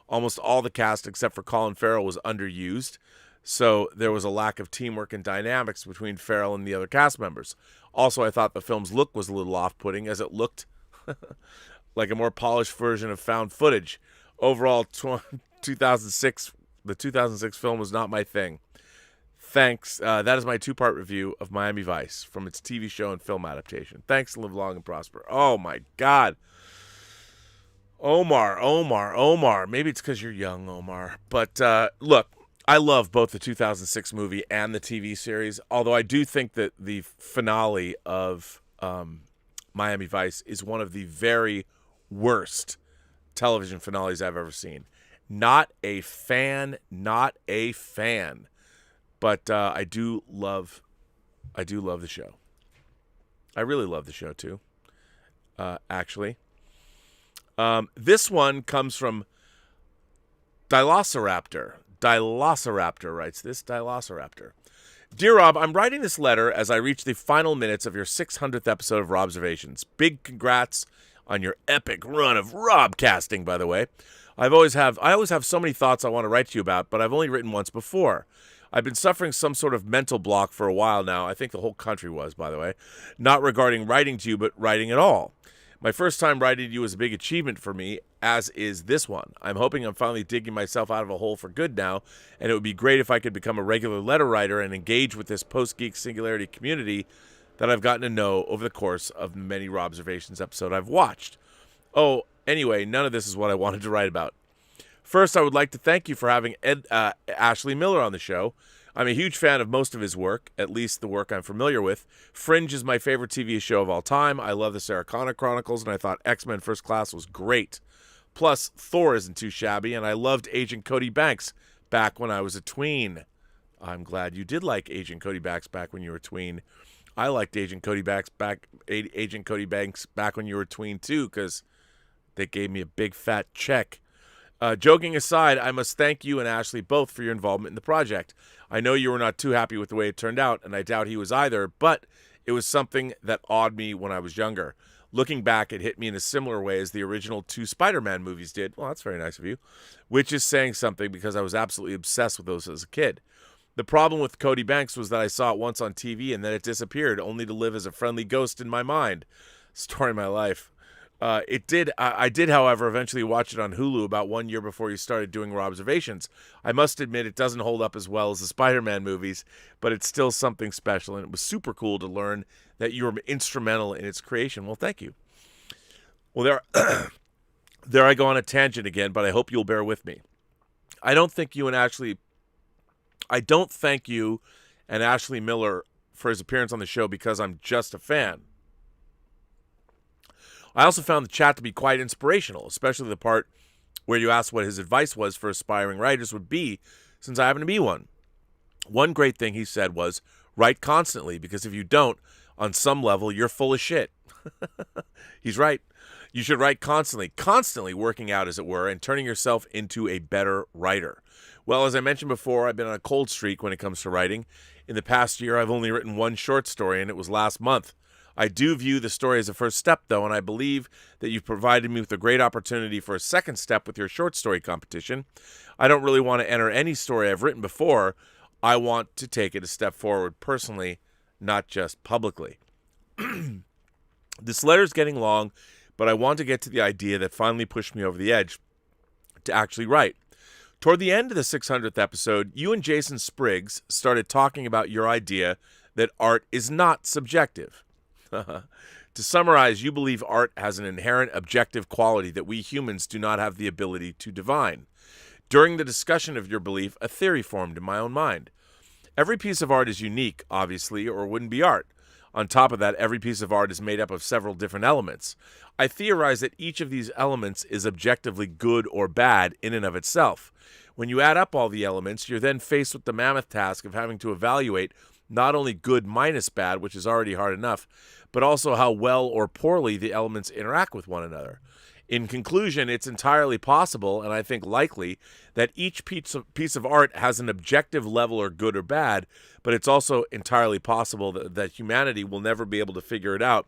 Almost all the cast, except for Colin Farrell, was underused, so there was a lack of teamwork and dynamics between Farrell and the other cast members. Also, I thought the film's look was a little off-putting, as it looked like a more polished version of found footage. Overall, 2006, the 2006 film was not my thing. Thanks. That is my 2-part review of Miami Vice from its TV show and film adaptation. Thanks, and live long and prosper. Oh, my God. Omar. Maybe it's because you're young, Omar. But look, I love both the 2006 movie and the TV series, although I do think that the finale of Miami Vice is one of the very worst television finales I've ever seen. Not a fan. But I do love the show. I really love the show too. Actually, this one comes from Dilociraptor. Dilociraptor writes this. Dilociraptor. Dear Rob, I'm writing this letter as I reach the final minutes of your 600th episode of Robservations. Big congrats on your epic run of Robcasting, by the way. I always have so many thoughts I want to write to you about, but I've only written once before. I've been suffering some sort of mental block for a while now. I think the whole country was, by the way. Not regarding writing to you, but writing at all. My first time writing to you was a big achievement for me, as is this one. I'm hoping I'm finally digging myself out of a hole for good now, and it would be great if I could become a regular letter writer and engage with this Post-Geek Singularity community that I've gotten to know over the course of many Robservations episodes I've watched. Oh, anyway, none of this is what I wanted to write about. First, I would like to thank you for having Ashley Miller on the show. I'm a huge fan of most of his work, at least the work I'm familiar with. Fringe is my favorite TV show of all time. I love the Sarah Connor Chronicles, and I thought X-Men First Class was great. Plus, Thor isn't too shabby, and I loved Agent Cody Banks back when I was a tween. I'm glad you did like Agent Cody Banks back when you were a tween. I liked Agent Cody Banks back when you were a tween too, because they gave me a big fat check. Joking aside, I must thank you and Ashley both for your involvement in the project. I know you were not too happy with the way it turned out, and I doubt he was either, but it was something that awed me when I was younger. Looking back, it hit me in a similar way as the original 2 Spider-Man movies did. Well, that's very nice of you. Which is saying something, because I was absolutely obsessed with those as a kid. The problem with Cody Banks was that I saw it once on TV and then it disappeared, only to live as a friendly ghost in my mind. Story of my life. It did. I did, however, eventually watch it on Hulu about 1 year before you started doing Robservations. I must admit, it doesn't hold up as well as the Spider-Man movies, but it's still something special, and it was super cool to learn that you were instrumental in its creation. Well, thank you. Well, there I go on a tangent again, but I hope you'll bear with me. I don't thank you and Ashley Miller for his appearance on the show because I'm just a fan. I also found the chat to be quite inspirational, especially the part where you asked what his advice was for aspiring writers would be, since I happen to be one. One great thing he said was, write constantly, because if you don't, on some level, you're full of shit. He's right. You should write constantly working out, as it were, and turning yourself into a better writer. Well, as I mentioned before, I've been on a cold streak when it comes to writing. In the past year, I've only written one short story, and it was last month. I do view the story as a first step, though, and I believe that you've provided me with a great opportunity for a second step with your short story competition. I don't really want to enter any story I've written before. I want to take it a step forward personally, not just publicly. This letter's getting long, but I want to get to the idea that finally pushed me over the edge to actually write. Toward the end of the 600th episode, you and Jason Spriggs started talking about your idea that art is not subjective. To summarize, you believe art has an inherent objective quality that we humans do not have the ability to divine. During the discussion of your belief, a theory formed in my own mind. Every piece of art is unique, obviously, or it wouldn't be art. On top of that, every piece of art is made up of several different elements. I theorize that each of these elements is objectively good or bad in and of itself. When you add up all the elements, you're then faced with the mammoth task of having to evaluate not only good minus bad, which is already hard enough, but also how well or poorly the elements interact with one another. In conclusion, it's entirely possible, and I think likely, that each piece of art has an objective level or good or bad, but it's also entirely possible that humanity will never be able to figure it out,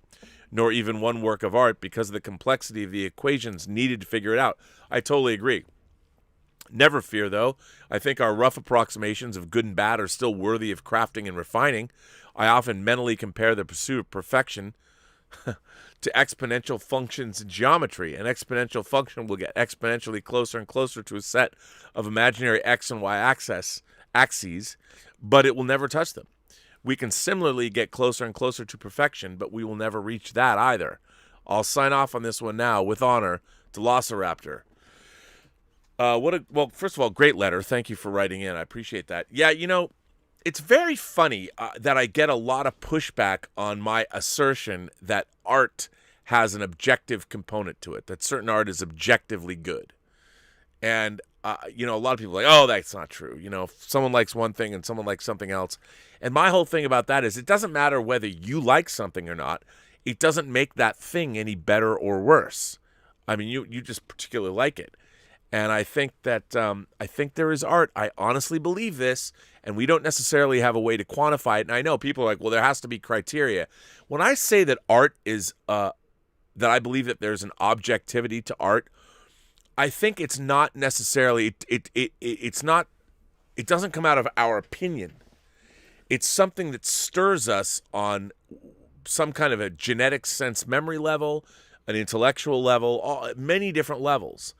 nor even one work of art, because of the complexity of the equations needed to figure it out. I totally agree. Never fear, though. I think our rough approximations of good and bad are still worthy of crafting and refining. I often mentally compare the pursuit of perfection to exponential functions in geometry. An exponential function will get exponentially closer and closer to a set of imaginary x and y axes, but it will never touch them. We can similarly get closer and closer to perfection, but we will never reach that either. I'll sign off on this one now with honor to Velociraptor. Well, first of all, great letter. Thank you for writing in. I appreciate that. Yeah, it's very funny that I get a lot of pushback on my assertion that art has an objective component to it, that certain art is objectively good. And, a lot of people are like, oh, that's not true. Someone likes one thing and someone likes something else. And my whole thing about that is it doesn't matter whether you like something or not. It doesn't make that thing any better or worse. I mean, you just particularly like it. And I think that there is art. I honestly believe this, and we don't necessarily have a way to quantify it. And I know people are like, well, there has to be criteria. When I say that art is, that I believe that there's an objectivity to art, I think it's not necessarily, it's not, it doesn't come out of our opinion. It's something that stirs us on some kind of a genetic sense memory level, an intellectual level, many different levels.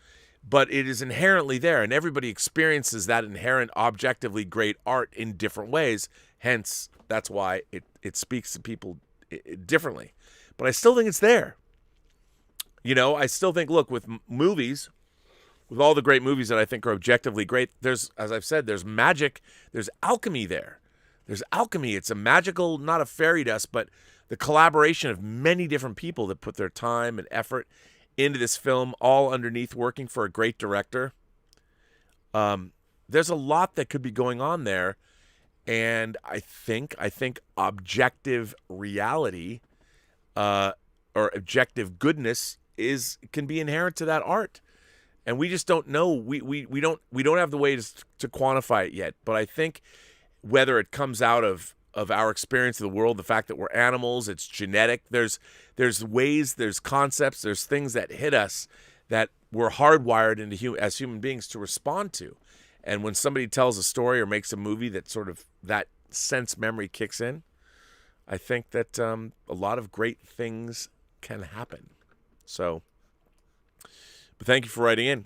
But it is inherently there, and everybody experiences that inherent objectively great art in different ways. Hence, that's why it speaks to people differently. But I still think it's there. I still think, look, with movies, with all the great movies that I think are objectively great, there's, as I've said, there's magic, there's alchemy there. There's alchemy. It's a magical, not a fairy dust, but the collaboration of many different people that put their time and effort into this film, all underneath working for a great director. There's a lot that could be going on there, and I think objective reality, or objective goodness can be inherent to that art, and we just don't know. We don't have the way to quantify it yet. But I think whether it comes out of our experience of the world, the fact that we're animals, it's genetic. There's ways, there's concepts, there's things that hit us that we're hardwired into as human beings to respond to. And when somebody tells a story or makes a movie that sort of that sense memory kicks in, I think that a lot of great things can happen. So, but thank you for writing in.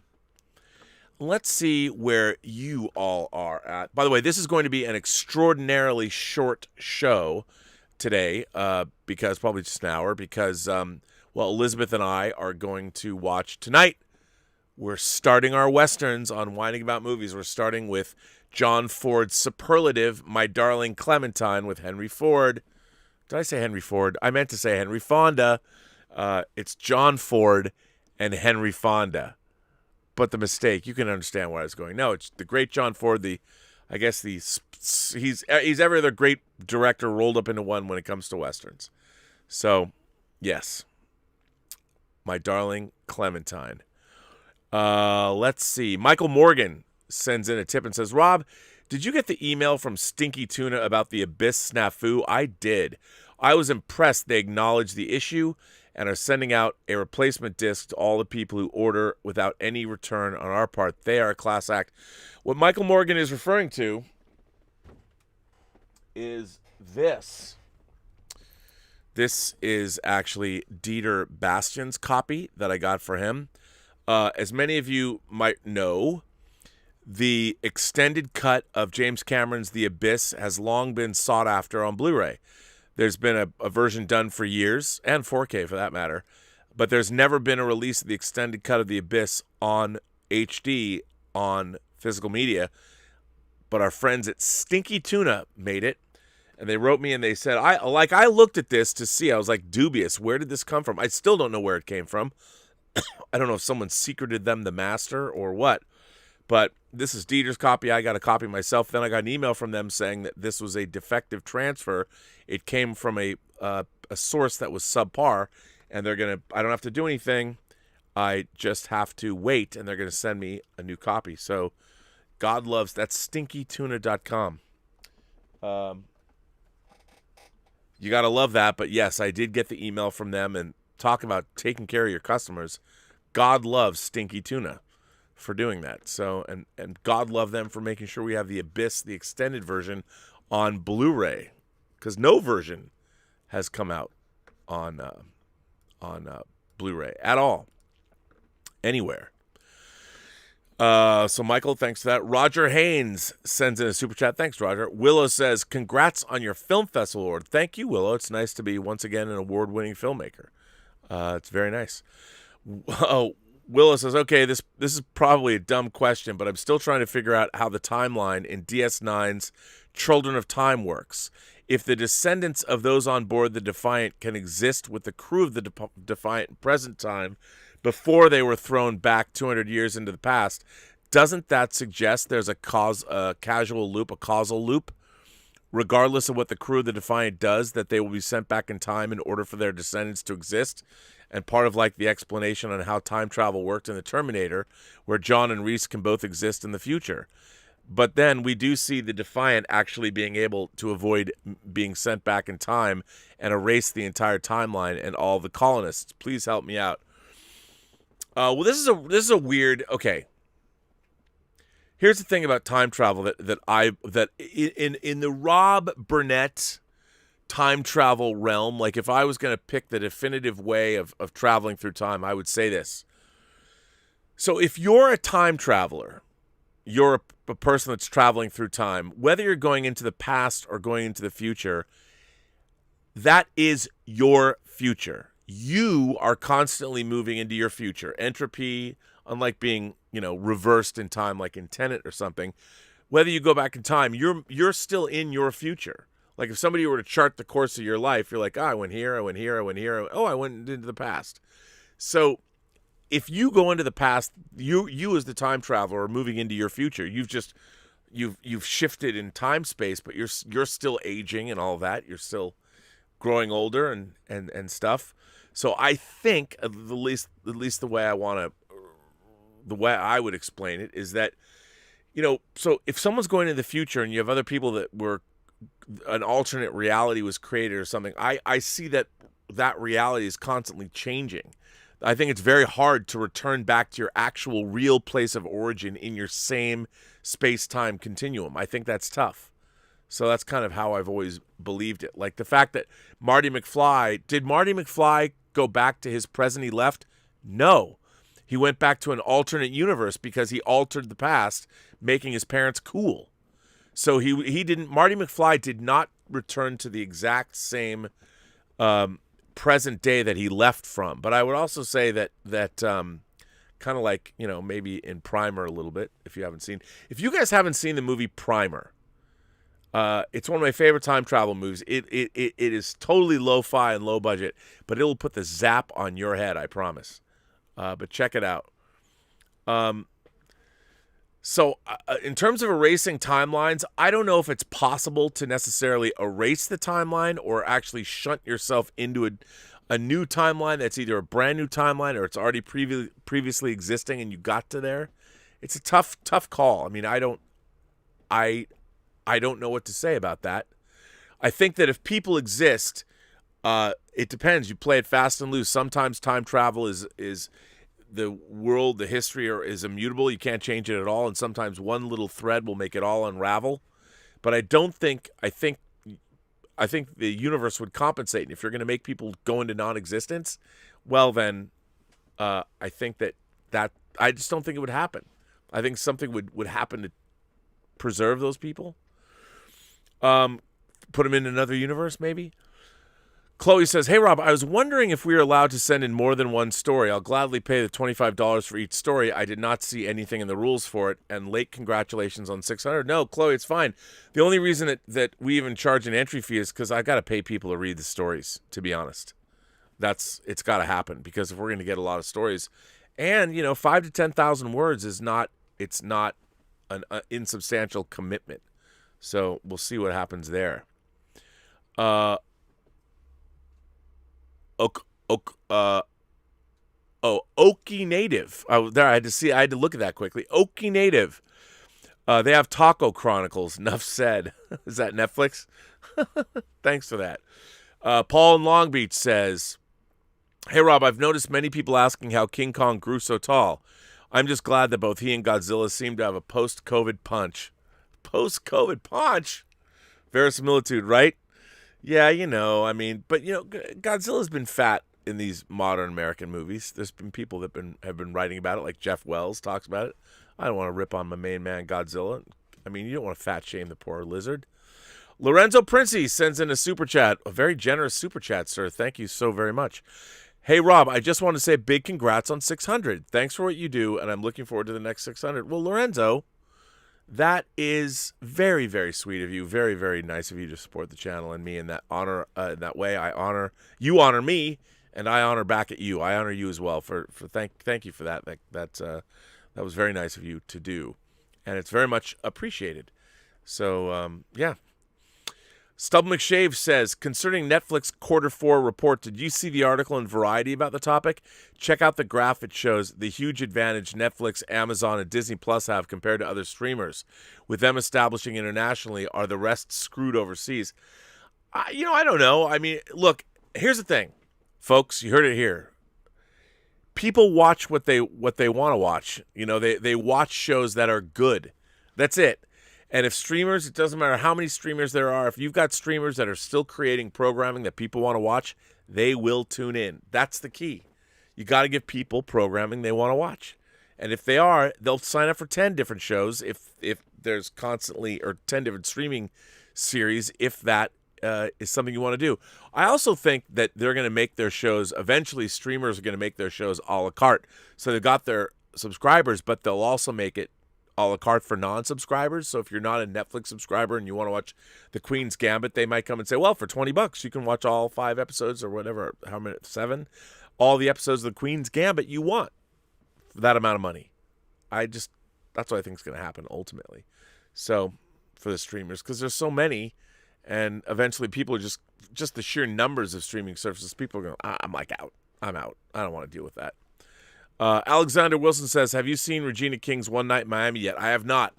Let's see where you all are at. By the way, this is going to be an extraordinarily short show today, because probably just an hour, because, Elizabeth and I are going to watch tonight. We're starting our Westerns on Whining About Movies. We're starting with John Ford's superlative, My Darling Clementine, with Henry Ford. Did I say Henry Ford? I meant to say Henry Fonda. It's John Ford and Henry Fonda. But the mistake, you can understand where I was going. No, it's the great John Ford. He's every other great director rolled up into one when it comes to Westerns. So, yes. My Darling Clementine. Let's see. Michael Morgan sends in a tip and says, Rob, did you get the email from Stinky Tuna about the Abyss snafu? I did. I was impressed they acknowledged the issue and are sending out a replacement disc to all the people who order without any return on our part. They are a class act. What Michael Morgan is referring to is this. This is actually Dieter Bastian's copy that I got for him. As many of you might know, the extended cut of James Cameron's The Abyss has long been sought after on Blu-ray. There's been a version done for years, and 4K for that matter, but there's never been a release of the extended cut of The Abyss on HD on physical media. But our friends at Stinky Tuna made it, and they wrote me and they said, I looked at this to see, I was like dubious, where did this come from? I still don't know where it came from. I don't know if someone secreted them the master or what, but this is Dieter's copy. I got a copy myself. Then I got an email from them saying that this was a defective transfer. It came from a source that was subpar, and I don't have to do anything. I just have to wait, and they're going to send me a new copy. So God loves, that's stinkytuna.com. You got to love that, but yes, I did get the email from them, and talk about taking care of your customers. God loves Stinky Tuna for doing that. So, and God love them for making sure we have the Abyss, the extended version, on Blu-ray, because no version has come out on Blu-ray at all, anywhere. So Michael, thanks for that. Roger Haynes sends in a super chat. Thanks, Roger. Willow says, congrats on your film festival award. Thank you, Willow. It's nice to be once again an award-winning filmmaker. It's very nice. Oh, Willow says, okay, this is probably a dumb question, but I'm still trying to figure out how the timeline in DS9's Children of Time works. If the descendants of those on board the Defiant can exist with the crew of the Defiant in present time before they were thrown back 200 years into the past, doesn't that suggest there's a causal loop, regardless of what the crew of the Defiant does, that they will be sent back in time in order for their descendants to exist? And part of like the explanation on how time travel worked in the Terminator, where John and Reese can both exist in the future. But then we do see the Defiant actually being able to avoid being sent back in time and erase the entire timeline and all the colonists. Please help me out. Well, this is a weird. Okay. Here's the thing about time travel that in the Rob Burnett time travel realm, like if I was going to pick the definitive way of traveling through time, I would say this. So if you're a time traveler, you're a person that's traveling through time, whether you're going into the past or going into the future, that is your future. You are constantly moving into your future. Entropy, unlike being, reversed in time like in Tenet or something, whether you go back in time, you're still in your future. Like if somebody were to chart the course of your life, you're like, I went here, I went here, I went here. Oh, I went into the past. So if you go into the past, you as the time traveler are moving into your future. You've shifted in time space, but you're still aging and all that. You're still growing older and stuff. So I think at least the way I would explain it is that, so if someone's going into the future and you have other people that were an alternate reality was created or something, I see that reality is constantly changing. I think it's very hard to return back to your actual real place of origin in your same space-time continuum. I think that's tough. So that's kind of how I've always believed it. Like the fact that Marty McFly go back to his present he left? No. He went back to an alternate universe because he altered the past, making his parents cool. So he didn't. Marty McFly did not return to the exact same present day that he left from. But I would also say that kind of like, maybe in Primer a little bit. If you guys haven't seen the movie Primer, it's one of my favorite time travel movies. It is totally lo-fi and low budget, but it'll put the zap on your head, I promise. But check it out. So in terms of erasing timelines, I don't know if it's possible to necessarily erase the timeline or actually shunt yourself into a new timeline that's either a brand new timeline or it's already previously existing and you got to there. It's a tough call. I mean, I don't know what to say about that. I think that if people exist, it depends. You play it fast and loose. Sometimes time travel is the world, the history is immutable. You can't change it at all. And sometimes one little thread will make it all unravel. But I think the universe would compensate. And if you're going to make people go into non-existence, well then, I think that I just don't think it would happen. I think something would happen to preserve those people. Put them in another universe, maybe. Chloe says, "Hey, Rob, I was wondering if we are allowed to send in more than one story. I'll gladly pay the $25 for each story. I did not see anything in the rules for it. And late congratulations on 600. No, Chloe, it's fine. The only reason that we even charge an entry fee is because I got to pay people to read the stories, to be honest. It's got to happen, because if we're going to get a lot of stories, and, 5,000 to 10,000 words it's not an insubstantial commitment. So we'll see what happens there. Okie Native. I had to look at that quickly. Okie Native. They have Taco Chronicles. Enough said. Is that Netflix? Thanks for that. Paul in Long Beach says, "Hey, Rob, I've noticed many people asking how King Kong grew so tall. I'm just glad that both he and Godzilla seem to have a post-COVID punch." Post-COVID punch? Verisimilitude, right? Yeah, but Godzilla's been fat in these modern American movies. There's been people that have been writing about it, like Jeff Wells talks about it. I don't want to rip on my main man Godzilla. I mean, you don't want to fat shame the poor lizard. Lorenzo Princi sends in a super chat, a very generous super chat, sir. Thank you so very much. "Hey, Rob, I just want to say big congrats on 600. Thanks for what you do, and I'm looking forward to the next 600. Well, Lorenzo, that is very, very sweet of you. Very, very nice of you to support the channel and me in that honor. In that way, you honor me, and I honor back at you. I honor you as well. Thank you for that. That was very nice of you to do, and it's very much appreciated. So yeah. Stub McShave says, "Concerning Netflix Q4 report, did you see the article in Variety about the topic? Check out the graph. It shows the huge advantage Netflix, Amazon, and Disney Plus have compared to other streamers. With them establishing internationally, are the rest screwed overseas?" I don't know. I mean, look, here's the thing, folks. You heard it here. People watch what they want to watch. They watch shows that are good. That's it. And if streamers, it doesn't matter how many streamers there are, if you've got streamers that are still creating programming that people want to watch, they will tune in. That's the key. You got to give people programming they want to watch. And if they are, they'll sign up for 10 different shows if there's constantly, or 10 different streaming series, if that is something you want to do. I also think that they're going to make their shows, eventually streamers are going to make their shows a la carte. So they've got their subscribers, but they'll also make it a la carte for non-subscribers. So if you're not a Netflix subscriber and you want to watch The Queen's Gambit, they might come and say, well, for $20 you can watch all 5 episodes or whatever, how many, 7, all the episodes of The Queen's Gambit you want for that amount of money. That's what I think is going to happen ultimately. So for the streamers, because there's so many, and eventually people are just the sheer numbers of streaming services, people are going, I'm out. I don't want to deal with that. Alexander Wilson says, "Have you seen Regina King's One Night in Miami yet?" I have not.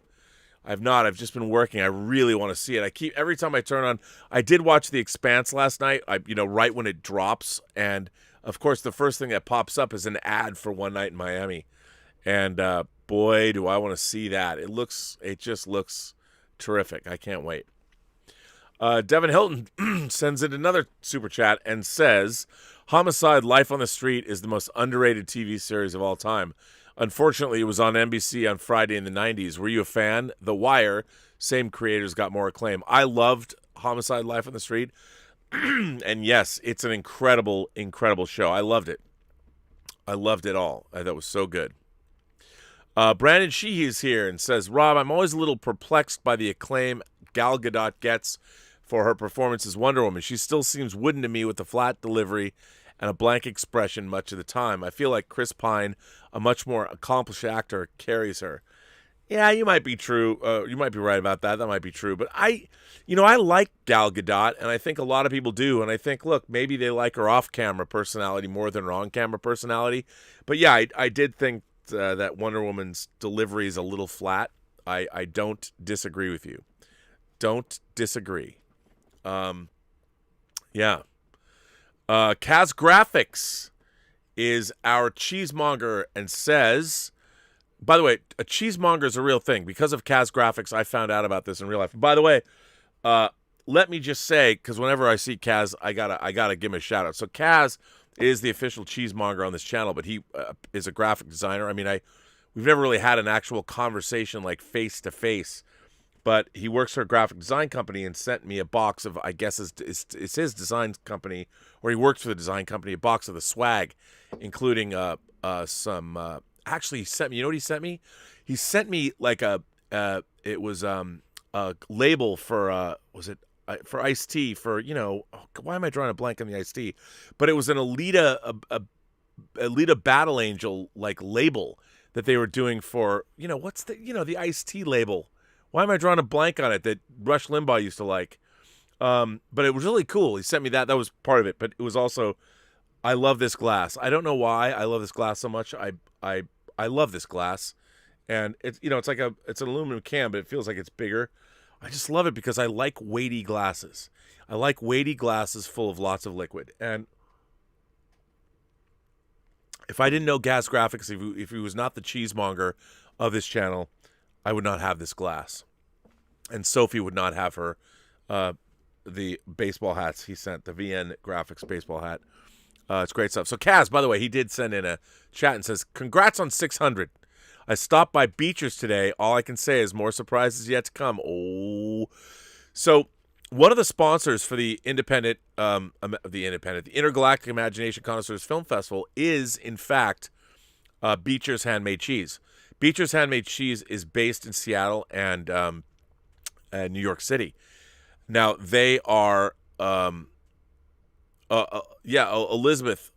I've just been working. I really want to see it. Every time I turn on, I did watch The Expanse last night, right when it drops. And of course, the first thing that pops up is an ad for One Night in Miami. And boy, do I want to see that. It just looks terrific. I can't wait. Devin Hilton sends in another super chat and says, Homicide: Life on the Street is the most underrated TV series of all time. Unfortunately, it was on NBC on Friday in the 90s. Were you a fan? The Wire, same creators, got more acclaim. I loved Homicide: Life on the Street. And yes, it's an incredible, incredible show. I loved it. I loved it all. I thought it was so good. Brandon Sheehy is here and says, Rob, I'm always a little perplexed by the acclaim Gal Gadot gets for her performance as Wonder Woman. She still seems wooden to me with a flat delivery and a blank expression much of the time. I feel like Chris Pine, a much more accomplished actor, carries her. Yeah, you might be true. You might be right about that. That might be true. But I like Gal Gadot, and I think a lot of people do. And I think, look, maybe they like her off-camera personality more than her on-camera personality. But yeah, I did think that Wonder Woman's delivery is a little flat. I don't disagree with you. Don't disagree. Yeah. Kaz Graphics is our cheesemonger and says, by the way, a cheesemonger is a real thing. Because of Kaz Graphics, I found out about this in real life. By the way, let me just say, because whenever I see Kaz, I gotta give him a shout out. So Kaz is the official cheesemonger on this channel, but he is a graphic designer. I mean, we've never really had an actual conversation like face to face, but he works for a graphic design company and sent me a box of, I guess it's his design company, or he works for the design company, a box of the swag, including some. Actually, he sent me. You know what he sent me? He sent me like a label for for iced tea for, why am I drawing a blank on the iced tea? But it was an Alita Battle Angel like label that they were doing for, what's the iced tea label? Why am I drawing a blank on it that Rush Limbaugh used to like? But it was really cool. He sent me that. That was part of it. But it was also, I love this glass. I don't know why I love this glass so much. I love this glass, and it's it's an aluminum can, but it feels like it's bigger. I just love it because I like weighty glasses. I like weighty glasses full of lots of liquid. And if I didn't know Gas Graphics, if he was not the cheesemonger of this channel, I would not have this glass. And Sophie would not have her the baseball hats he sent, the VN Graphics baseball hat. It's great stuff. So Kaz, by the way, he did send in a chat and says, congrats on 600. I stopped by Beecher's today. All I can say is more surprises yet to come. Oh. So one of the sponsors for the the Intergalactic Imagination Connoisseurs Film Festival is, in fact, Beecher's Handmade Cheese. Beecher's Handmade Cheese is based in Seattle and New York City. Now, they are... Elizabeth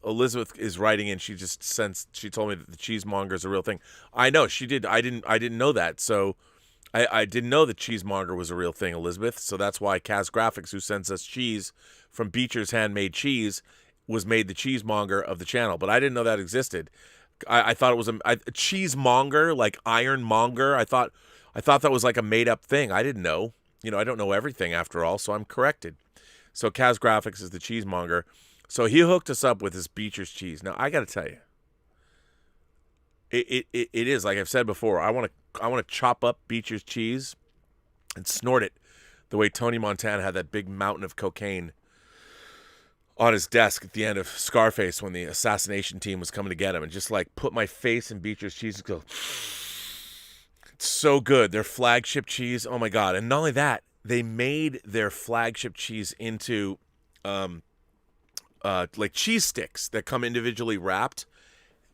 is writing in. She told me that the cheesemonger is a real thing. I know she did. I didn't know that. So I didn't know that cheesemonger was a real thing, Elizabeth. So that's why Kaz Graphics, who sends us cheese from Beecher's Handmade Cheese, was made the cheesemonger of the channel. But I didn't know that existed. I thought it was a cheesemonger, like ironmonger. I thought that was like a made up thing. I didn't know. I don't know everything after all, so I'm corrected. So Kaz Graphics is the cheesemonger. So he hooked us up with this Beecher's cheese. Now I got to tell you, it is, like I've said before. I want to chop up Beecher's cheese and snort it the way Tony Montana had that big mountain of cocaine on his desk at the end of Scarface when the assassination team was coming to get him, and just like put my face in Beecher's cheese and go. It's so good. Their flagship cheese. Oh my God! And not only that. They made their flagship cheese into like cheese sticks that come individually wrapped.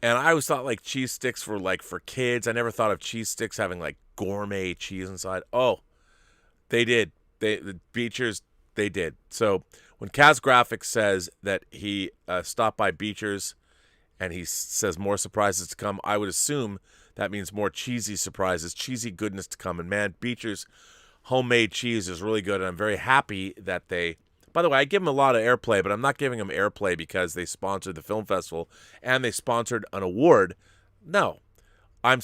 And I always thought like cheese sticks were like for kids. I never thought of cheese sticks having like gourmet cheese inside. Oh, they did. The Beecher's, they did. So when Kaz Graphics says that he stopped by Beecher's and he says more surprises to come, I would assume that means more cheesy surprises, cheesy goodness to come. And man, Beecher's homemade cheese is really good, and I'm very happy that they... By the way, I give them a lot of airplay, but I'm not giving them airplay because they sponsored the film festival and they sponsored an award. No, I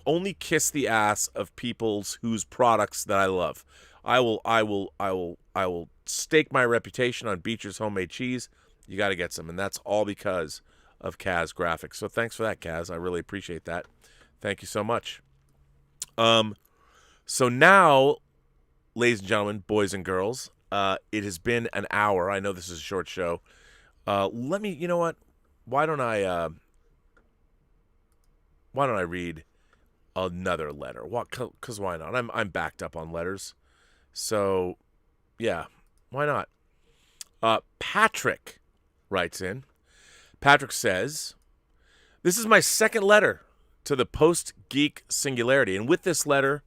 only kiss the ass of people's whose products that I love. I will stake my reputation on Beecher's homemade cheese. You got to get some, and that's all because of Kaz Graphics. So thanks for that, Kaz. I really appreciate that. Thank you so much. So now, ladies and gentlemen, boys and girls, it has been an hour. I know this is a short show. Let me, you know what? Why don't I read another letter? What? Because why not? I'm backed up on letters. So, yeah, why not? Patrick writes in. Patrick says, "This is my second letter to the Post-Geek Singularity, and with this letter,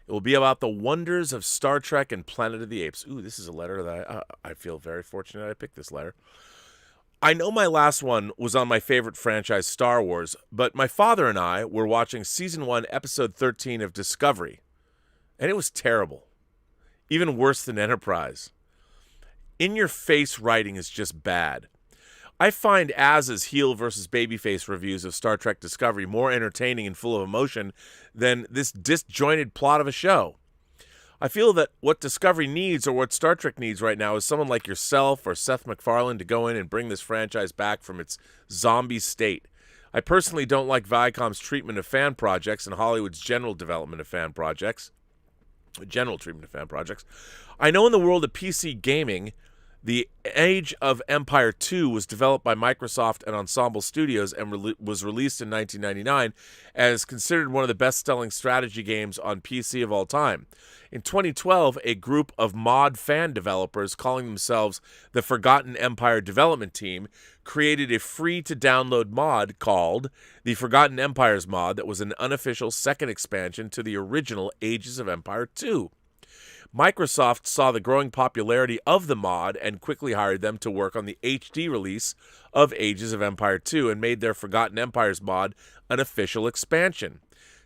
it will be about the wonders of Star Trek and Planet of the Apes." Ooh, this is a letter that I feel very fortunate I picked this letter. "I know my last one was on my favorite franchise, Star Wars, but my father and I were watching Season 1, Episode 13 of Discovery, and it was terrible. Even worse than Enterprise. In-your-face writing is just bad. I find Az's heel versus babyface reviews of Star Trek Discovery more entertaining and full of emotion than this disjointed plot of a show. I feel that what Discovery needs, or what Star Trek needs right now, is someone like yourself or Seth MacFarlane to go in and bring this franchise back from its zombie state. I personally don't like Viacom's treatment of fan projects and Hollywood's general treatment of fan projects. I know in the world of PC gaming, the Age of Empire 2 was developed by Microsoft and Ensemble Studios and was released in 1999 and is considered one of the best-selling strategy games on PC of all time. In 2012, a group of mod fan developers calling themselves the Forgotten Empire Development Team created a free-to-download mod called the Forgotten Empires mod that was an unofficial second expansion to the original Ages of Empire 2. Microsoft saw the growing popularity of the mod and quickly hired them to work on the HD release of Ages of Empire 2 and made their Forgotten Empires mod an official expansion.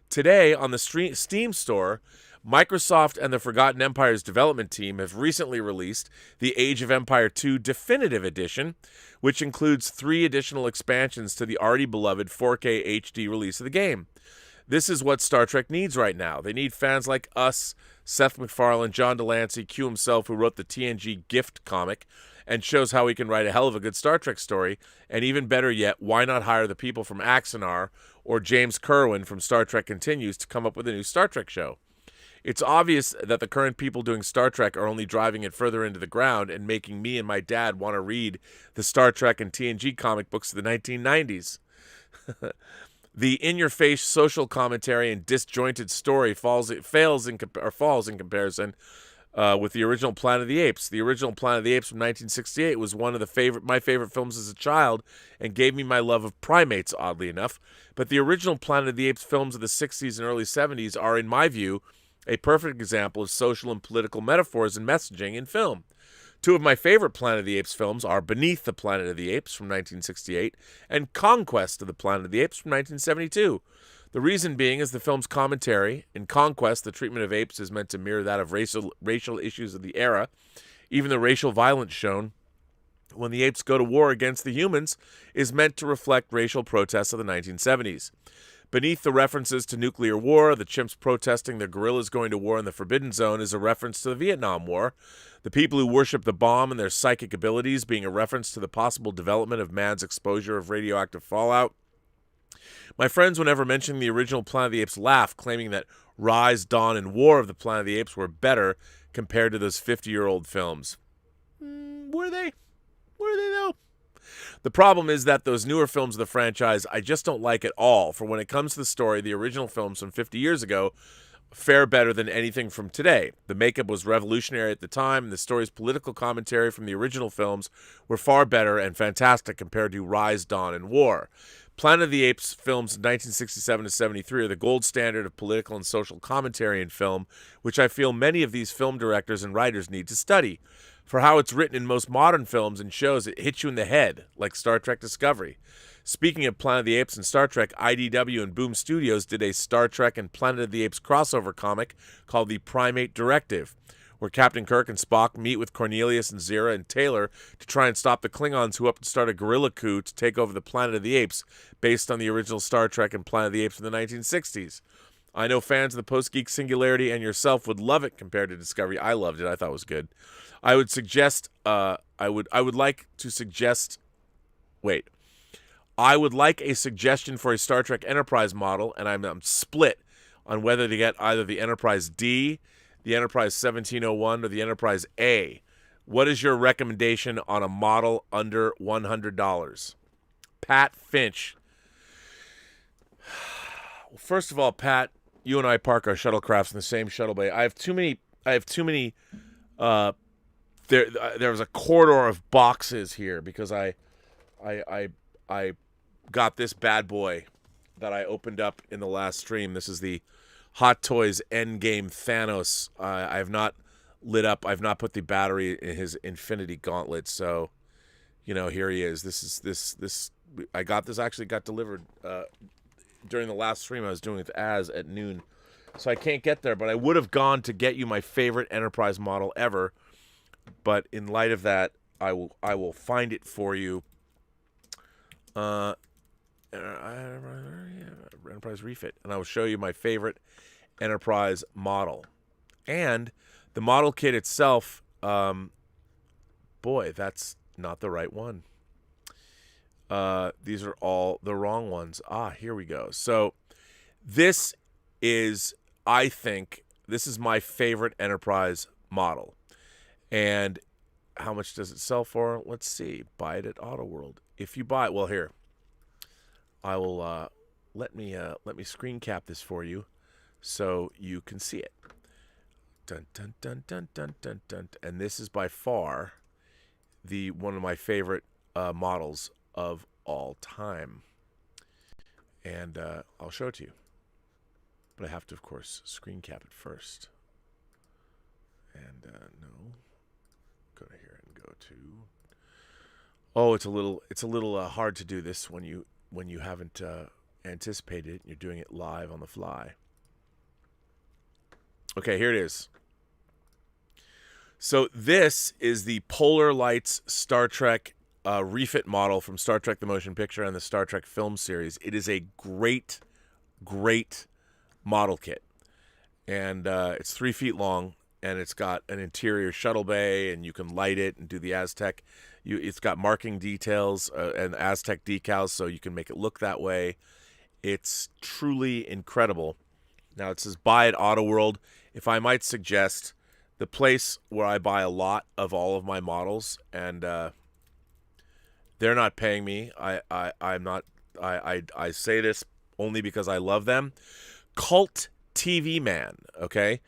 Today, on the Steam store, Microsoft and the Forgotten Empires development team have recently released the Age of Empire 2 Definitive Edition, which includes 3 additional expansions to the already beloved 4K HD release of the game. This is what Star Trek needs right now. They need fans like us, Seth MacFarlane, John Delancey, Q himself, who wrote the TNG Gift comic, and shows how he can write a hell of a good Star Trek story. And even better yet, why not hire the people from Axanar or James Kerwin from Star Trek Continues to come up with a new Star Trek show? It's obvious that the current people doing Star Trek are only driving it further into the ground and making me and my dad want to read the Star Trek and TNG comic books of the 1990s. The in-your-face social commentary and disjointed story falls in comparison with the original Planet of the Apes. The original Planet of the Apes from 1968 was one of my favorite films as a child and gave me my love of primates, oddly enough. But the original Planet of the Apes films of the 60s and early 70s are, in my view, a perfect example of social and political metaphors and messaging in film. 2 of my favorite Planet of the Apes films are Beneath the Planet of the Apes from 1968 and Conquest of the Planet of the Apes from 1972. The reason being is the film's commentary. In Conquest, the treatment of apes is meant to mirror that of racial issues of the era. Even the racial violence shown when the apes go to war against the humans is meant to reflect racial protests of the 1970s. Beneath the references to nuclear war, the chimps protesting the gorillas going to war in the Forbidden Zone is a reference to the Vietnam War. The people who worship the bomb and their psychic abilities being a reference to the possible development of man's exposure of radioactive fallout. My friends, whenever mentioning the original Planet of the Apes, laugh, claiming that Rise, Dawn, and War of the Planet of the Apes were better compared to those 50-year-old films. Were they? Were they, though? The problem is that those newer films of the franchise I just don't like at all. For when it comes to the story, the original films from 50 years ago fare better than anything from today. The makeup was revolutionary at the time, and the story's political commentary from the original films were far better and fantastic compared to Rise, Dawn, and War. Planet of the Apes films 1967 to 73 are the gold standard of political and social commentary in film, which I feel many of these film directors and writers need to study. For how it's written in most modern films and shows, it hits you in the head, like Star Trek Discovery. Speaking of Planet of the Apes and Star Trek, IDW and Boom Studios did a Star Trek and Planet of the Apes crossover comic called The Primate Directive, where Captain Kirk and Spock meet with Cornelius and Zira and Taylor to try and stop the Klingons who hope to start a guerrilla coup to take over the Planet of the Apes, based on the original Star Trek and Planet of the Apes from the 1960s. I know fans of the Post-Geek Singularity and yourself would love it compared to Discovery. I loved it. I thought it was good. I would like a suggestion for a Star Trek Enterprise model, and I'm split on whether to get either the Enterprise D, the Enterprise 1701, or the Enterprise A. What is your recommendation on a model under $100? Pat Finch. Well, first of all, Pat, you and I park our shuttlecrafts in the same shuttle bay. I have too many. There was a corridor of boxes here because I got this bad boy that I opened up in the last stream. This is the Hot Toys Endgame Thanos. I have not lit up. I've not put the battery in his Infinity Gauntlet. So, here he is. This. I got this. Actually, got delivered during the last stream I was doing with Az at noon. So I can't get there, but I would have gone to get you my favorite Enterprise model ever. But in light of that, I will find it for you. Enterprise refit, and I will show you my favorite Enterprise model. And the model kit itself, boy, that's not the right one. These are all the wrong ones. Here we go. So this is, I think, this is my favorite Enterprise model. And how much does it sell for? Let's see. Buy it at AutoWorld. If you buy it, well, here, I will let me screen cap this for you so you can see it. Dun dun dun dun dun dun dun. And this is by far one of my favorite models of all time. And I'll show it to you. But I have to, of course, screen cap it first. And no. Go to here and go to. Oh, it's a little hard to do this when you haven't anticipated it and you're doing it live on the fly. Okay, here it is. So this is the Polar Lights Star Trek refit model from Star Trek the Motion Picture and the Star Trek film series. It is a great model kit. And it's 3 feet long, and it's got an interior shuttle bay, and you can light it and do the Aztec. It's got marking details and Aztec decals, so you can make it look that way. It's truly incredible. Now, it says buy at AutoWorld. If I might suggest, the place where I buy a lot of all of my models, and they're not paying me. I'm not. I say this only because I love them. Cult TV Man, okay?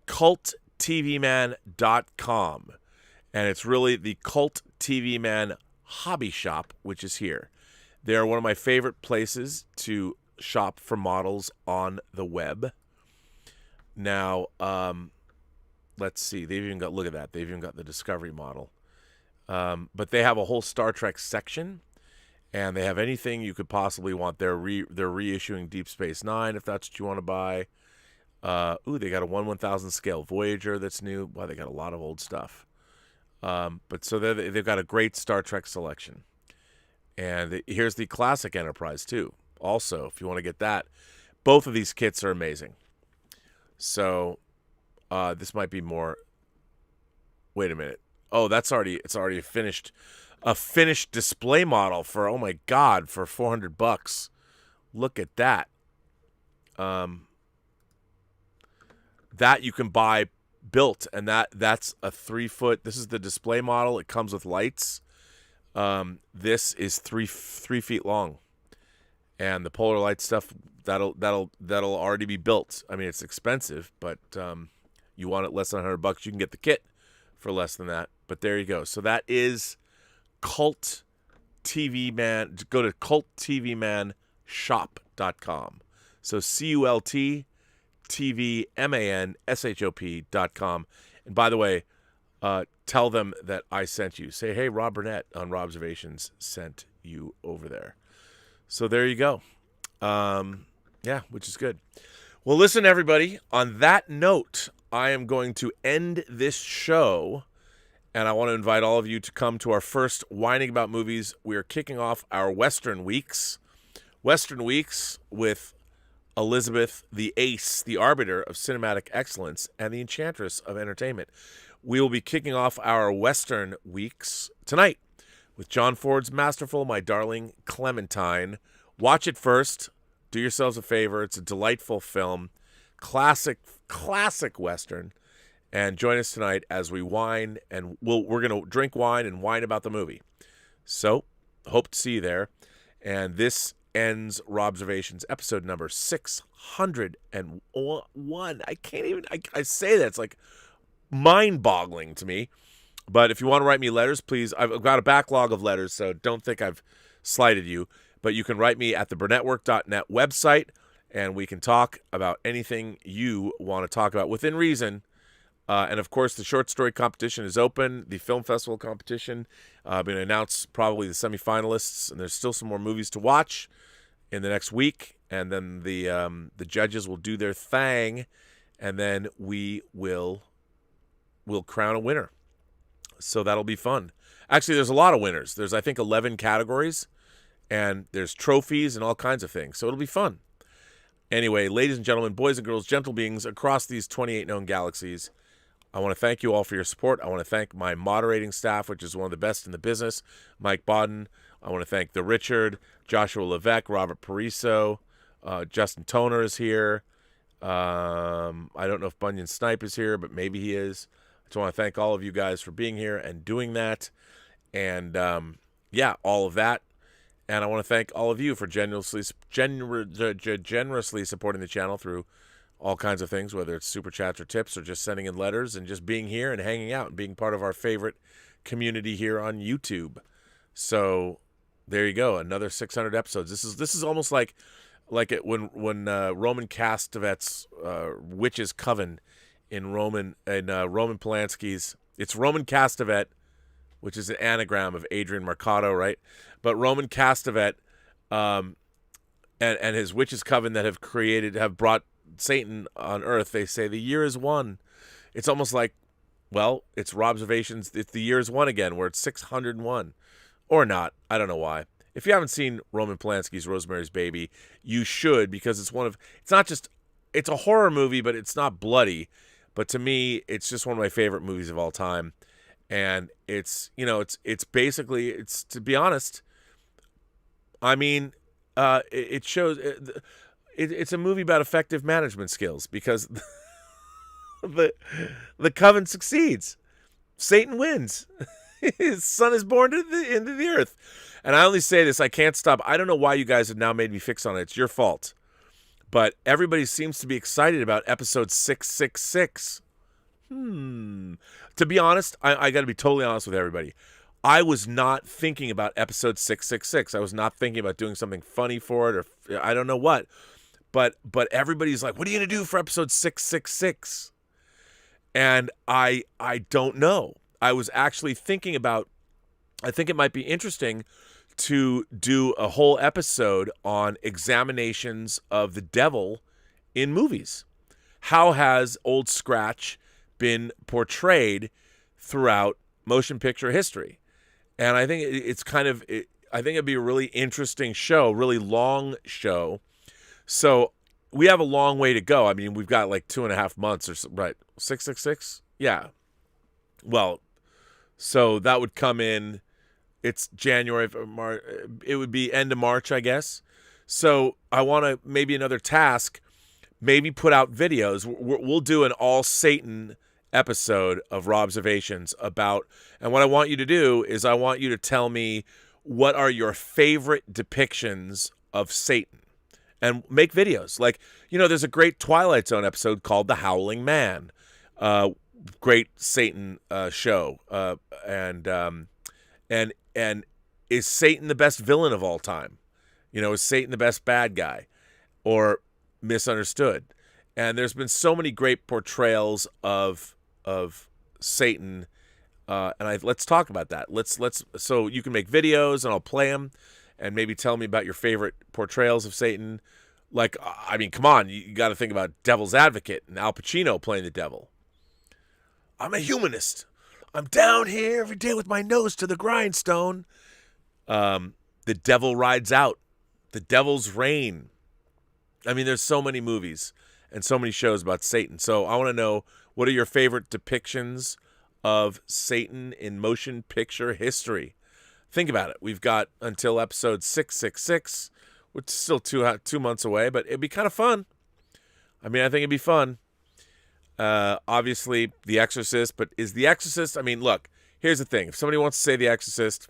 CultTVMan.com. And it's really the Cult TV Man hobby shop, which is here. They're one of my favorite places to shop for models on the web. Now, let's see. They've even got, look at that. They've even got the Discovery model. But they have a whole Star Trek section, and they have anything you could possibly want. They're reissuing Deep Space Nine, if that's what you want to buy. They got a 1/1000 scale Voyager that's new. Wow, they got a lot of old stuff. But so they've got a great Star Trek selection. And here's the classic Enterprise, too. Also, if you want to get that, both of these kits are amazing. So this might be more. Wait a minute. Oh, it's already a finished display model for, oh my God, for $400. Look at that. That you can buy built, and that's a 3 foot. This is the display model. It comes with lights. This is 3 feet long, and the Polar Light stuff that'll already be built. I mean, it's expensive, but you want it less than $100, you can get the kit for less than that. But there you go. So that is Cult TV Man. Go to CultTVManShop.com. So CultTVManShop.com. And by the way, tell them that I sent you. Say, hey, Rob Burnett on Robservations sent you over there. So there you go. Yeah, which is good. Well, listen, everybody. On that note, I am going to end this show, and I want to invite all of you to come to our first Whining About Movies. We are kicking off our Western Weeks. Western Weeks with Elizabeth, the ace, the arbiter of cinematic excellence, and the enchantress of entertainment. We will be kicking off our Western Weeks tonight with John Ford's masterful My Darling Clementine. Watch it first. Do yourselves a favor. It's a delightful film. Classic Western. and join us tonight as we whine, and we're going to drink wine and whine about the movie. So, hope to see you there. And this ends Robservations episode number 601. I can't even, I say that, it's like mind-boggling to me. But if you want to write me letters, please, I've got a backlog of letters, so don't think I've slighted you. But you can write me at the Burnettwork.net website, and we can talk about anything you want to talk about within reason. And, of course, the short story competition is open. The film festival competition, I'm going to announce probably the semifinalists, and there's still some more movies to watch in the next week. And then the judges will do their thing, and then we'll crown a winner. So that'll be fun. Actually, there's a lot of winners. There's, I think, 11 categories, and there's trophies and all kinds of things. So it'll be fun. Anyway, ladies and gentlemen, boys and girls, gentle beings across these 28 known galaxies, I want to thank you all for your support. I want to thank my moderating staff, which is one of the best in the business, Mike Bodden. I want to thank the Richard, Joshua Levesque, Robert Pariso, Justin Toner is here. I don't know if Bunyan Snipe is here, but maybe he is. I just want to thank all of you guys for being here and doing that. And, all of that. And I want to thank all of you for generously supporting the channel through all kinds of things, whether it's super chats or tips or just sending in letters and just being here and hanging out and being part of our favorite community here on YouTube. So there you go, another 600 episodes. This is almost like it when Roman Castevet's Witch's Coven in Roman Polanski's. It's Roman Castevet, which is an anagram of Adrian Marcato, right? But Roman Castevet and his Witch's Coven that have brought Satan on Earth, they say the year is one. It's almost like, well, it's Robservations. It's the year is one again, where it's 601. Or not. I don't know why. If you haven't seen Roman Polanski's Rosemary's Baby, you should, because it's it's a horror movie, but it's not bloody. But to me, it's just one of my favorite movies of all time. And it's basically, to be honest, I mean, it shows, it's a movie about effective management skills, because the coven succeeds. Satan wins. His son is born into the earth. And I only say this, I can't stop. I don't know why you guys have now made me fix on it. It's your fault. But everybody seems to be excited about episode 666. To be honest, I got to be totally honest with everybody. I was not thinking about episode 666. I was not thinking about doing something funny for it, or I don't know what. But everybody's like, what are you going to do for episode 666? And I don't know. I was actually thinking about, I think it might be interesting to do a whole episode on examinations of the devil in movies. How has Old Scratch been portrayed throughout motion picture history? And I think I think it'd be a really interesting show, really long show. So we have a long way to go. I mean, we've got like 2.5 months or so, right? 666? Yeah. Well, so that would come in, it's January, March, it would be end of March, I guess. So I want to, maybe another task, maybe put out videos. We'll do an all Satan episode of Robservations about, and what I want you to do is I want you to tell me what are your favorite depictions of Satan, and make videos. Like, there's a great Twilight Zone episode called The Howling Man. Great Satan show. And is Satan the best villain of all time? Is Satan the best bad guy, or misunderstood? And there's been so many great portrayals of Satan, and let's talk about that. So you can make videos, and I'll play them, and maybe tell me about your favorite portrayals of Satan. Like, I mean, come on, you got to think about Devil's Advocate and Al Pacino playing the devil. I'm a humanist. I'm down here every day with my nose to the grindstone. The Devil Rides Out. The Devil's Reign. I mean, there's so many movies and so many shows about Satan. So I want to know, what are your favorite depictions of Satan in motion picture history? Think about it. We've got until episode 666, which is still 2 months away, but it'd be kind of fun. I mean, I think it'd be fun. Obviously, The Exorcist, but is The Exorcist... I mean, look, here's the thing. If somebody wants to say The Exorcist,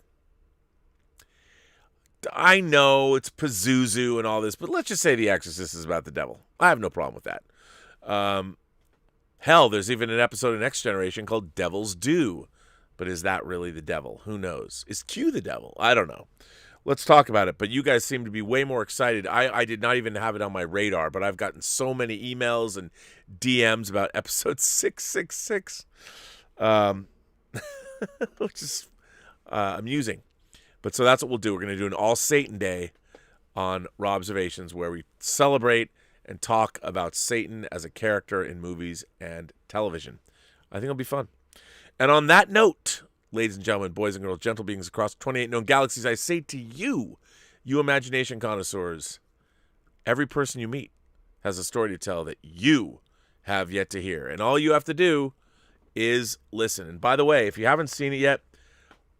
I know it's Pazuzu and all this, but let's just say The Exorcist is about the devil. I have no problem with that. Hell, there's even an episode in Next Generation called Devil's Due. But is that really the devil? Who knows? Is Q the devil? I don't know. Let's talk about it. But you guys seem to be way more excited. I did not even have it on my radar, but I've gotten so many emails and DMs about episode 666, which is amusing. But so that's what we'll do. We're going to do an All Satan Day on Robservations, where we celebrate and talk about Satan as a character in movies and television. I think it'll be fun. And on that note, ladies and gentlemen, boys and girls, gentle beings across 28 known galaxies, I say to you, you imagination connoisseurs, every person you meet has a story to tell that you have yet to hear. And all you have to do is listen. And by the way, if you haven't seen it yet,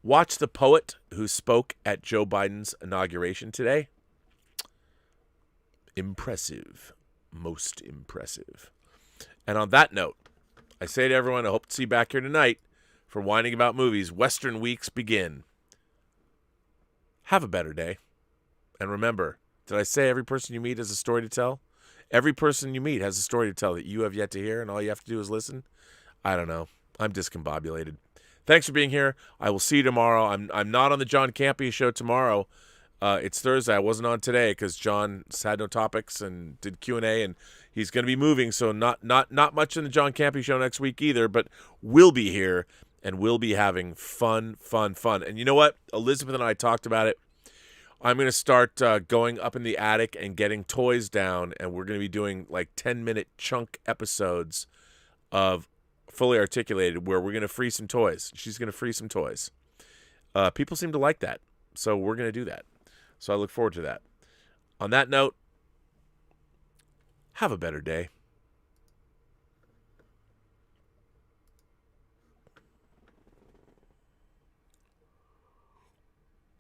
watch the poet who spoke at Joe Biden's inauguration today. Impressive. Most impressive. And on that note, I say to everyone, I hope to see you back here tonight for whining about movies. Western weeks begin. Have a better day. And remember, did I say every person you meet has a story to tell? Every person you meet has a story to tell that you have yet to hear, and all you have to do is listen? I don't know. I'm discombobulated. Thanks for being here. I will see you tomorrow. I'm not on the John Campea show tomorrow. It's Thursday. I wasn't on today because John had no topics and did Q&A, and he's going to be moving, so not much in the John Campea show next week either, but we'll be here, and we'll be having fun. And you know what? Elizabeth and I talked about it. I'm going to start going up in the attic and getting toys down, and we're going to be doing like 10-minute chunk episodes of Fully Articulated where we're going to free some toys. She's going to free some toys. People seem to like that, so we're going to do that. So I look forward to that. On that note, have a better day.